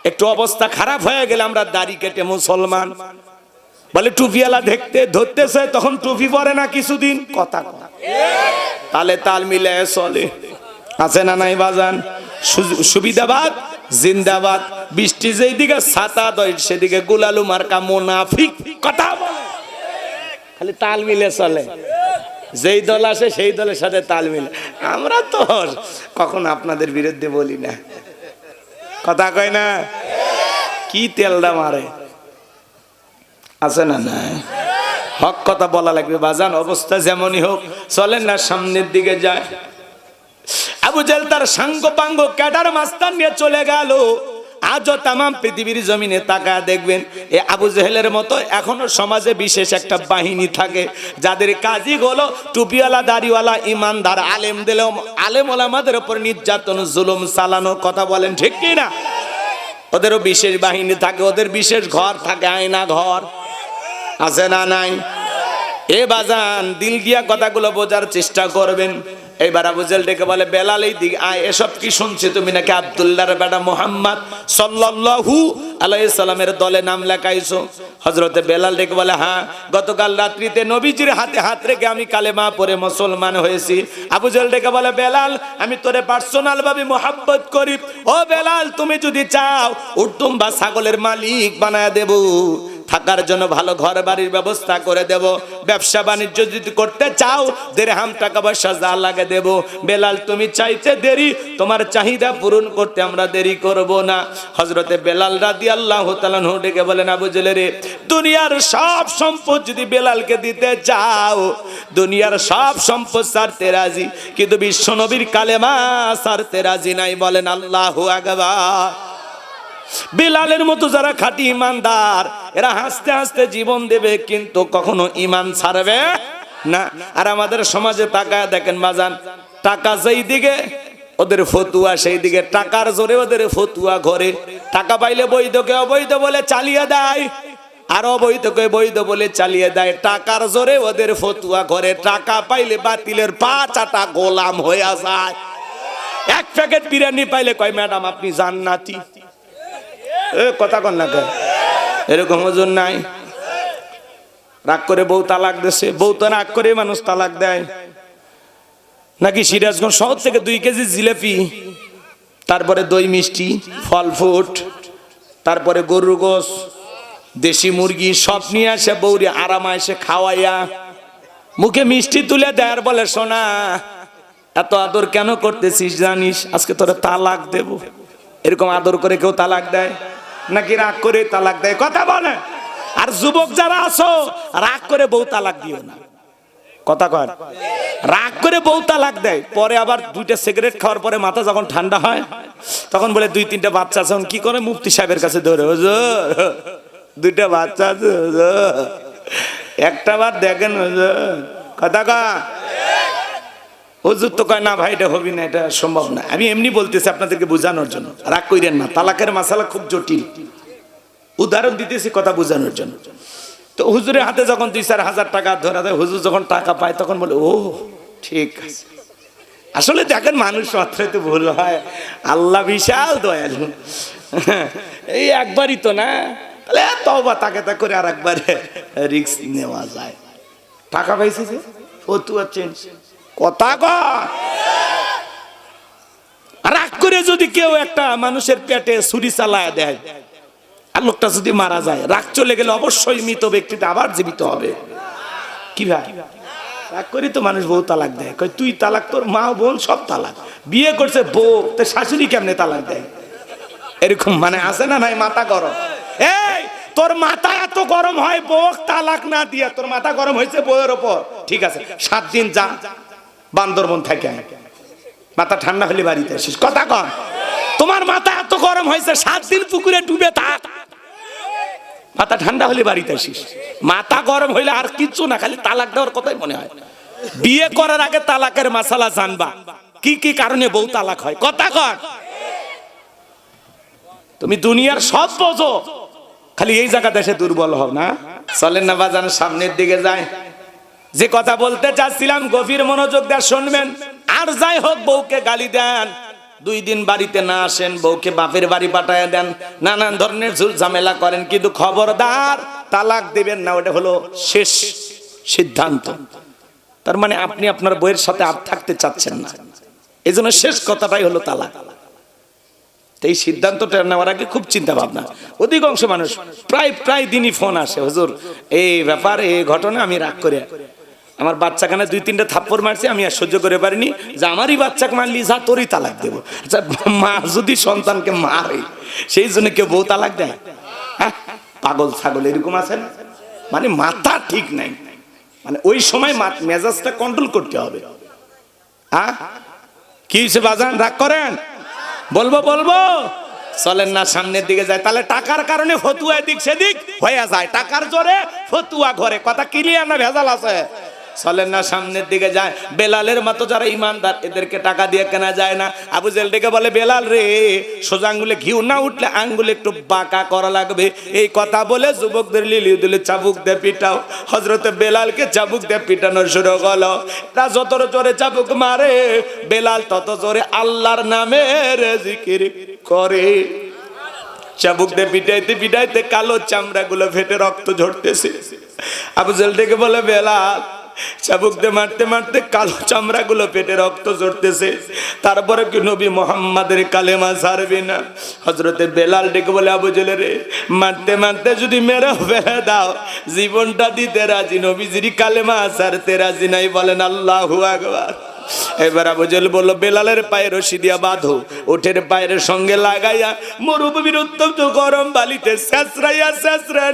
একটু অবস্থা খারাপ হয়ে গেলে আমরা দাড়ি কেটে মুসলমান বলে, টুপিওয়ালা দেখতে ধরতেছে, তখন টুপি পরে না কিছুদিন। কথা তালে তাল মিলে চলে, আছে না নাই বাজান? সুবিধাবাদ জিন্দাবাদ। বৃষ্টি যেই দিকে ছাতা দয় সেদিকে গুলালু মার্কা মুনাফিক। কথা বলে, খালি তাল মিলে চলে। যেই দল আসে সেই দলের সাথে তাল মিলে। আমরা তো কখন আপনাদের বিরুদ্ধে বলি না। কথা কয় না? কি তেলটা মারে, আছে না না? হক কথা বলা লাগবে বাজান। অবস্থা যেমনই হোক চলেন না, সামনের দিকে যায়। আবু জেহেল তার সাঙ্গ পাঙ্গ ক্যাডার মাস্তান নিয়ে চলে গেল। আজও তামাম পৃথিবীর জমিনে তাকায় দেখবেন, এই আবু জেহেলের মতো এখনো সমাজে বিশেষ একটা বাহিনী থাকে, যাদের কাজই হলো টুপিওয়ালা দাড়িওয়ালা ইমানদার আলেম ওলামাদের উপর নির্যাতন জুলুম চালানো। কথা বলেন ঠিক কি না? ওদেরও বিশেষ বাহিনী থাকে, ওদের বিশেষ ঘর থাকে, আয়না ঘর, আছে না নাই? এ বাজান, দিল দিয়া কথাগুলো বোঝার চেষ্টা করবেন। এইবার আবু জেহেল ডেকে বলে, বেলাল এই দিকে আয়। এসব কি শুনছি তুমি নাকি আব্দুল্লাহর বেটা মুহাম্মদ সাল্লাল্লাহু আলাইহি সাল্লামের দলে নাম লেখাইছো? হযরতে বেলাল ডেকে বলে, হ্যাঁ, গতকাল রাত্রিতে নবীজির হাতে হাত রেখে আমি কালেমা পড়ে মুসলমান হয়েছি। আবু জেহেল ডেকে বলে, বেলাল আমি তোরে পার্সোনাল ভাবে মোহাব্বত করি। ও বেলাল, তুমি যদি চাও উটুম বা ছাগলের মালিক বানায় দেব, থাকার জন্য ভালো ঘর বাড়ির ব্যবস্থা করে দেব, ব্যবসা বাণিজ্য যদি করতে চাও দিরহাম টাকা পয়সা যা লাগে দেব। বেলাল তুমি চাইতে দেরি, তোমার চাহিদা পূরণ করতে আমরা দেরি করব না। হযরতে বেলাল রাদিয়াল্লাহু তাআলা আনহু ডেকে বলেন, আবু জেহেল রে, দুনিয়ার সব সম্পদ যদি বেলালকে দিতে চাও, দুনিয়ার সব সম্পদ ছাড়তে রাজি, কিন্তু বিশ্ব নবীর কালেমা ছাড়তে রাজি নাই। বলেন আল্লাহু আকবার। বেলালের মতো যারা খাঁটি ইমানদার, এরা হাসতে হাসতে জীবন দেবে, কিন্তু কখনো ইমান ছাড়বে না। আর আমাদের সমাজে তাকায় দেখেন বাজান, টাকা যেই দিকে ওদের ফতুয়া সেই দিকে, টাকার জোরে ওদের ফতুয়া ঘরে। টাকা পাইলে বৈধকে অবৈধ বলে চালিয়ে দেয়, আর অবৈধকে বৈধ বলে চালিয়ে দেয়। টাকার জোরে ওদের ফতুয়া ঘরে। টাকা পাইলে বাতিলের 5 গোলাম হয়ে যায়। এক প্যাকেট বিরিয়ানি পাইলে কয়, ম্যাডাম আপনি জান্নাতি। কথা কন না, এরকম ওজন নাই। রাগ করে বউ তালাক দেশে, বউ তো রাগ করে মানুষ তালাক দেয় নাকি? সিরাজগঞ্জ শহর থেকে 2 কেজি জিলেপি, তারপরে দই মিষ্টি, ফল ফুট, তারপরে গরুর গোশ, দেশি মুরগি সব নিয়ে আসে বউরি আরামা এসে খাওয়াইয়া মুখে মিষ্টি তুলে দেয় আর বলে, সোনা এত আদর কেন করতেছিস জানিস, আজকে তোরা তালাক দেব। এরকম আদর করে কেউ তালাক দেয় নাকি রাগ করে তালাক দেয়? কথা বলে। আর যুবক যারা আছো, রাগ করে বউ তালাক দিও না। কথা কয়, রাগ করে বউ তালাক দেয়, পরে আবার 2টা সিগারেট খাওয়ার পরে মাথা যখন ঠান্ডা হয় তখন বলে 2-3টা বাচ্চা আছে, কি করে মুফতি সাহেবের কাছে ধরে, হুজুর 2টা বাচ্চা আছে হুজুর, একটা বার দেখেন হুজুর। কথা কয়, হুজুর তো কয় না ভাই এটা হবি না, এটা সম্ভব না। আমি এমনি বলতেছি আপনাদেরকে বোঝানোর জন্য, রাগ কইরেন না। তালাকের মাসালা খুব জটিল, উদাহরণ দিতেছি কথা বোঝানোর জন্য। তো হুজুরের হাতে যখন 2-4 হাজার টাকা ধরা দেয়, হুজুর যখন টাকা পায় তখন বলে, ও ঠিক আছে। আসলে দেখেন মানুষ মাত্রায় তো ভুল হয়, আল্লাহ বিশাল দয়ালু। এই একবারই তো না, তাহলে তওবা তাকে তা করে আর একবার রিস্ক নেওয়া যায়। টাকা পাইছে যে ফতুয়া চেঞ্জ, কথা কয়। রাগ করে যদি কেউ একটা মানুষের পেটে ছুরি চালায় দেয় আর লোকটা যদি মারা যায়, রাগ চলে গেলে অবশ্যই মৃত ব্যক্তিটা আবার জীবিত হবে। কি ভাই, রাগ করি তো মানুষ বউ তালাক দেয়, কই তুই তালাক, তোর মা বোন সব তালাক, বিয়ে করছে বউ, তোর শাশুড়ি কেমনে তালাক দেয়? এরকম মানে আছে না নাই? মাথা গরম। এই তোর মাথা এত গরম হয় বউ তালাক না দিয়ে, তোর মাথা গরম হয়েছে বউয়ের ওপর, ঠিক আছে 7 দিন যা বান্দরবন থেকে, মাথা ঠান্ডা হলে বাড়িতে আসিস। কথা কন, তোমার মাথা এত গরম হয়েছে 7 দিন পুকুরে ডুবে থাক, মাথা ঠান্ডা হলে বাড়িতে আসিস। মাথা গরম হইলে আর কিচ্ছু না, খালি তালাক দেওয়ার কথাই মনে হয়। বিয়ে করার আগে তালাকের মাসালা জানবা, কি কি কারণে বউ তালাক হয়। কথা কন, তুমি দুনিয়ার সব বোঝো, খালি এই জায়গা দেশে দুর্বল হও না। চলেন না বাজান, সামনের দিকে যায়। যে কথা বলতে চাচ্ছিলাম গভীর মনোযোগ দিয়ে শুনবেন। আর যাই হোক, বউকে গালি দেন, 2 দিন বাড়িতে না আসেন, বউকে বাপের বাড়ি পাঠায় দেন, নানান ধরনের ঝুল ঝামেলা করেন, কিন্তু খবরদার তালাক দিবেন না, ওটা হলো শেষ সিদ্ধান্ত। তার মানে আপনি আপনার বউয়ের সাথে আর থাকতে চাচ্ছেন না, এই জন্য শেষ কথাটাই হলো তালাক। এই সিদ্ধান্তটা নেওয়ার আগে খুব চিন্তা ভাবনা। অধিকাংশ মানুষ প্রায় দিনই ফোন আসে, হুজুর এই ব্যাপার, এই ঘটনা, আমি রাগ করে আমার বাচ্চাখানে 2-3টা থাপ্পড় মারছি, আমি আর সহ্য করে পারিনি, যে আমারই বাচ্চাকে মারলি যা তোরই তালাক দেবো। আচ্ছা, মা যদি সন্তানকে মারে সেই জন্য কেউ বউ তালাক দেয়? হ্যাঁ, পাগল ছাগল এরকম আছে না, মানে মাথা ঠিক নাই, মানে ওই সময় মেজাজটা কন্ট্রোল করতে হবে। হ্যাঁ, কি হয়েছে বাজান, রাগ করেন? বলবো চলেন না সামনের দিকে যায়। তাহলে টাকার কারণে ফতুয়া এদিক সেদিক হয়ে যায়, টাকার জোরে ফতুয়া ঘরে, কথা ক্লিয়ার না ভেজাল আছে? চলেন না সামনের দিকে যায়। বেলালের মতো যারা ইমানদার, এদেরকে টাকা দিয়ে কেনা যায় না। আবু জেল ডেকে বলে, বেলাল রে, সোজা আঙ্গুলে ঘিউ না উঠলে আঙ্গুলে একটু বাঁকা করা লাগবে। এই কথা বলে যুবকদের লিলিয়ে দিলে চাবুক দিয়ে পিটাও। হযরতে বেলালকে চাবুক দিয়ে পিটানো শুরু হলো। তা যত জোরে চাবুক মারে, বেলাল তত জোরে আল্লাহর নামের জিকির করে। চাবুক দিয়ে পিটাইতে পিটাইতে কালো চামড়া গুলো ফেটে রক্ত ঝরতেছে। আবু জেল ডেকে বলে, বেলাল, চাবুক দিয়ে মারতে মারতে কালো চামড়া গুলো পেটে রক্ত ঝরতেছে, তারপরে কি নবী মুহাম্মাদের কালেমা ছাড়বি না? হযরতে বেলাল ডেকে বলে, আবু জেল রে, মারতে মারতে যদি মেরে ফেলে দাও, জীবনটা দিতে রাজি, নবীজির কালেমা ছাড়তে রাজি নাই। বলেন আল্লাহু আকবার। এবার আবু জেল বলল, বেলালের পায়ে রশি দিয়া বাঁধো, ওঠের পায়ের সঙ্গে লাগাইয়া মরুভূমির উত্তপ্ত গরম বালিতে ছেঁচড়াইয়া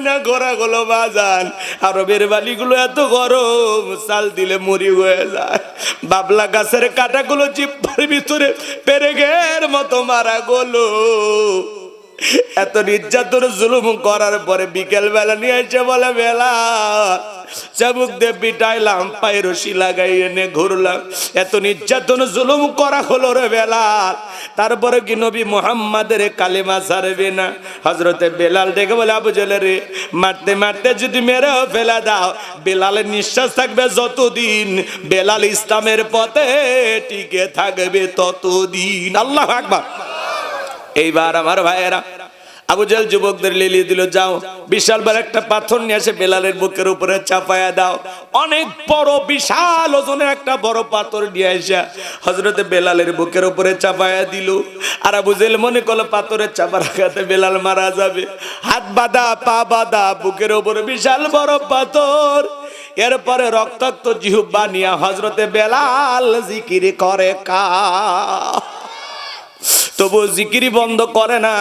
না ঘোরা গুলো বাজান। আরবের বালিগুলো এত গরম, চাল দিলে মরি হয়ে যায়। বাবলা গাছের কাঁটাগুলো জিহ্বার ভিতরে পেরেকের মতো মারা গেলো। এত নির্যাতন জুলুম করার পরে বিকেল বেলা নিয়ে এসে বলে, বেলা, চাবুক দিয়ে পিটাইলাম, পায়ে রশি লাগাই এনে ঘুরলাম, এত নির্যাতন জুলুম করা হলো রে বেলাল, তারপরে কি নবী মুহাম্মাদের কালেমা ছাড়বে না? হযরতে বেলাল ডেকে বলে, আবু জেল রে, মারতে মারতে যদি মেরেও ফেলা দাও, বেলালের নিঃশ্বাস থাকবে যতদিন, বেলাল ইসলামের পথে টিকে থাকবে ততদিন। আল্লাহু আকবার। এইবার আমার ভাইয়েরা, আবু জেল যুবকদের লিলিয়ে দিল, যাও বিশাল বড় একটা পাথর নিয়ে এসে বেলালের বুকের উপরে চাপায়া দাও। অনেক বড় বিশাল ওজনের একটা বড় পাথর নিয়ে এসে হযরতে বেলালের বুকের উপরে চাপায়া দিল। আর আবু জেল মনে করলো পাথরের চাপা রাখাতে বেলাল মারা যাবে, হাত বাঁধা পা বাঁধা, বুকের উপরে বিশাল বড় পাথর। এরপরে রক্তাক্ত জিহ্বা নিয়ে হযরতে বেলাল জিকির করে কা, তবু জিকিরি বন্ধ করে না।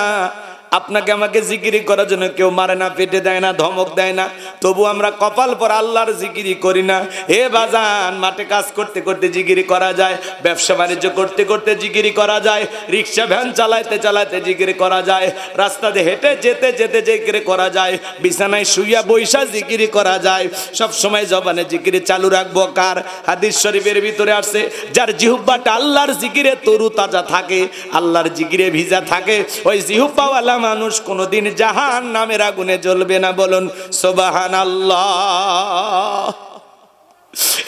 আপনাকে আমাকে জিকিরি করার জন্য কেউ মারে না, পেটে দেয় না, ধমক দেয় না, তবু আমরা কপাল পর আল্লাহর জিকিরি করি না। হে বাজান, মাঠে কাজ করতে করতে জিকিরি করা যায়, ব্যবসা বাণিজ্য করতে করতে জিকিরি করা যায়, রিক্সা ভ্যান চালাইতে চালাইতে জিকিরি করা যায়, রাস্তাতে হেঁটে যেতে যেতে জিকিরি করা যায়, বিছানায় শুইয়া বৈশা জিকিরি করা যায়। সব সময় জবানে জিকিরি চালু রাখবো কার? হাদিস শরীফের ভিতরে আসছে, যার জিহ্বাটা আল্লাহর জিকিরে তরু তাজা থাকে, আল্লাহর জিকিরে ভিজা থাকে, ওই জিহ্বাওয়ালা মানুষ কোনদিন জাহান্নামের আগুনে জ্বলবে না। বলুন সুবহানাল্লাহ।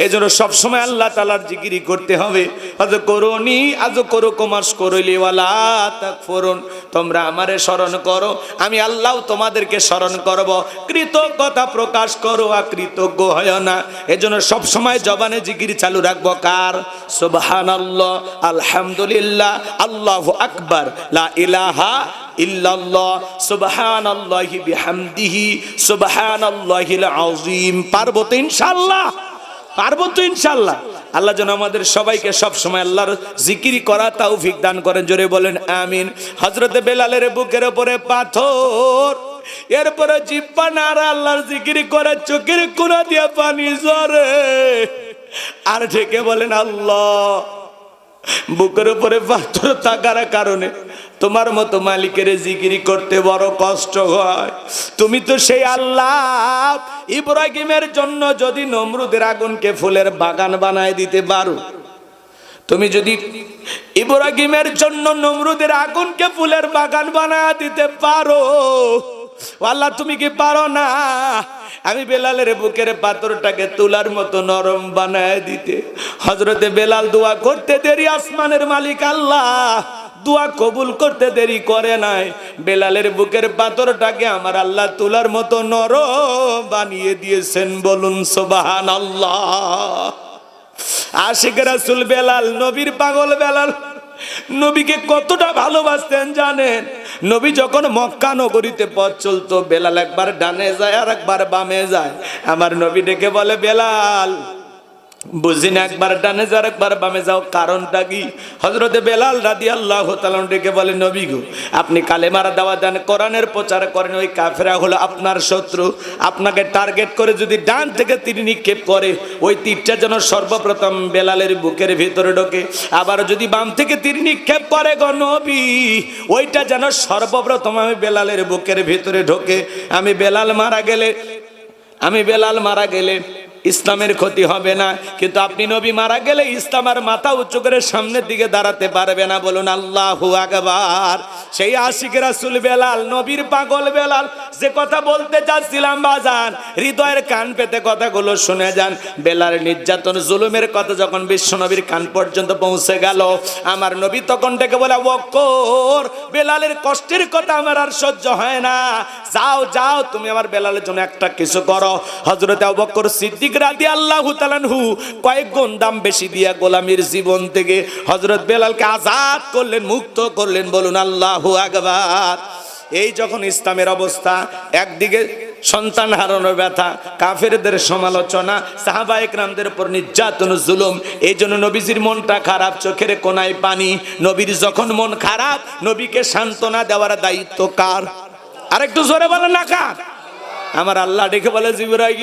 এজন্য সবসময় আল্লাহ তাআলার জিকিরি করতে হবে। আজ করুনি আজ করো কমাস করলি ওয়ালা তাকফুরুন, তোমরা আমারে স্মরণ করো, আমি আল্লাহ তোমাদেরকে স্মরণ করব। কৃতজ্ঞতা প্রকাশ করো, অকৃতজ্ঞ হয় না। এজন্য সবসময় জবানে জিকির চালু রাখবো কার? সুবহানাল্লাহ, আলহামদুলিল্লাহ, আল্লাহু আকবার, লা ইলাহা ইল্লাল্লাহ, সুবহানাল্লাহি বিহামদিহি, সুবহানাল্লাহিল আযীম। পারবো তো ইনশাআল্লাহ? পারবো তো ইনশাআল্লাহ? আল্লাহ যেন আমাদের সবাইকে সব সময় আল্লাহর জিকির করা তৌফিক দান করেন। জোরে বলেন আমিন। হযরতে বেলালের বুকের উপরে পাথর, এরপরে জিহ্বা নাড়া আল্লাহর জিকির করে, চোখের কোণা দিয়ে পানি ঝরে, আর ঢেকে বলেন আল্লাহ। বুকের উপরে পাথর থাকার কারণে তোমার মতো মালিকের জিকির করতে বড় কষ্ট হয়। তুমি তো সেই আল্লাহ, ইব্রাহিমের জন্য যদি নমরুদের আগুনকে ফুলের বাগান বানায় দিতে পারো, তুমি যদি ইব্রাহিমের জন্য নমরুদের আগুনকে ফুলের বাগান বানায় দিতে পারো, আল্লাহ তুমি কি পারো না আমি বেলালের বুকের পাথরটাকে তুলার মতো নরম বানায় দিতে? হযরতে বেলাল দোয়া করতে দেরি, আসমানের মালিক আল্লাহ দোয়া কবুল করতে দেরি করে নাই। বেলালের বুকের পাথরটাকে আমার আল্লাহ তুলার মতো নরম বানিয়ে দিয়েছেন। বলুন সুবহানাল্লাহ। আশিক রাসূল বেলাল, নবীর পাগল বেলাল, নবীকে কতটা ভালোবাসতেন জানেন? নবী যখন মক্কা নগরীতে পথ চলতো, বেলাল একবার ডানে যায় আর একবার বামে যায়। আমার নবী ডেকে বলে, বেলাল বুঝি না, একবার ডানে যাও একবার বামে যাও, কারণটা কি? হযরতে বেলাল রাদিয়াল্লাহু তাআলা ডেকে বলে, নবী গো, আপনি কালেমার দাওয়াত দেন, কোরআনের প্রচার করেন, ওই কাফেররা হলো আপনার শত্রু। আপনাকে টার্গেট করে যদি ডান থেকে তীর নিক্ষেপ করে, ওই তীরটা যেন সর্বপ্রথম বেলালের বুকের ভিতরে ঢোকে। আবার যদি বাম থেকে তীর নিক্ষেপ করে গো নবী, ওইটা যেন সর্বপ্রথম আমি বেলালের বুকের ভিতরে ঢোকে। আমি বেলাল মারা গেলে ইসলামের ক্ষতি হবে না, কিন্তু আপনি নবী মারা গেলে ইসলাম আর মাথা উঁচু করে সামনের দিকে দাঁড়াতে পারবে না। বলুন আল্লাহু আকবার। সেই আশিক রাসূল বেলাল, নবীর পাগল বেলাল, যে কথা বলতে চাচ্ছিলাম বাজান, হৃদয়ের কান পেতে কথাগুলো শুনে যান। বেলাল নির্যাতন জুলুমের কথা যখন বিশ্ব নবীর কান পর্যন্ত পৌঁছে গেল, আমার নবী তখন থেকে বলে, বকর, বেলালের কষ্টের কথা আমার আর সহ্য হয় না, যাও যাও তুমি আমার বেলালের জন্য একটা কিছু করো। হযরত আবু বকর সিদ্দিক রাদিয়াল্লাহু তাআলা আনহু কয়েক গুণ দাম বেশি দিয়া গোলামীর জীবন থেকে হযরত বেলালকে আজাদ করলেন, মুক্ত করলেন। বলুন আল্লাহু আকবার। এই যখন ইসলামের অবস্থা, একদিকে সন্তান হারানোর ব্যথা, কাফেরদের সমালোচনা, সাহাবায়ে কেরামদের উপর নির্যাতন জুলুম, এই জন্য নবীজির মনটা খারাপ, চোখের কোনায় পানি। নবীর যখন মন খারাপ, নবীকে সান্ত্বনা দেওয়ার দায়িত্ব কার? আরেকটু জোরে বলেন না কার? আমার আল্লাহ ডেকে বলে, জিবরাইল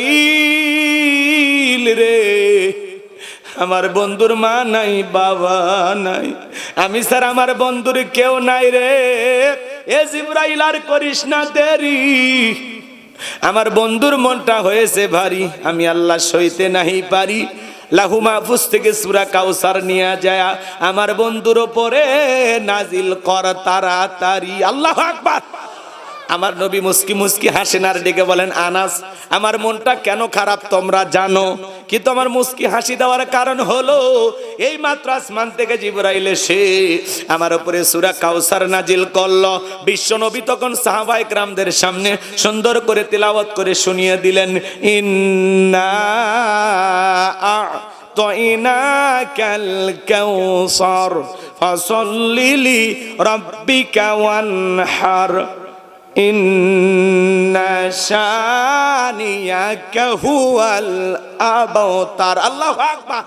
রে, আমার বন্ধুর মা নাই, বাবা নাই, আমি স্যার আমার বন্ধুর কেউ নাই রে। এ জিবরাইল আর করিস না দেরি, আমার বন্ধুর মনটা হয়েছে ভারী, আমি আল্লাহ সইতে নাহি পারি। লাহু মাহফুজ থেকে সূরা কাউসার নিয়ে যায় আমার বন্ধুর উপরে নাজিল কর তাড়াতাড়ি। আল্লাহু আকবার। আমার নবী মুস্কি মুস্কি হাসেন আর ডেকে বলেন, আনাস, আমার মনটা কেন খারাপ তোমরা জানো, কিন্তু আমার মুস্কি হাসি দেওয়ার কারণ হলো এই মাত্র আসমান থেকে জিবরাইল এসে আমার উপরে সূরা কাউসার নাজিল করলো। বিশ্ব নবী তখন সাহাবায়ে কেরামদের সামনে সুন্দর করে তিলাওয়াত করে শুনিয়ে দিলেন, ইন্না আ'তাইনাকাল কাউসার ফাসাল্লি লিরাব্বিকা ওয়ানহার ইন্না শানিয়াকা হুয়াল আবতার। আল্লাহু আকবার।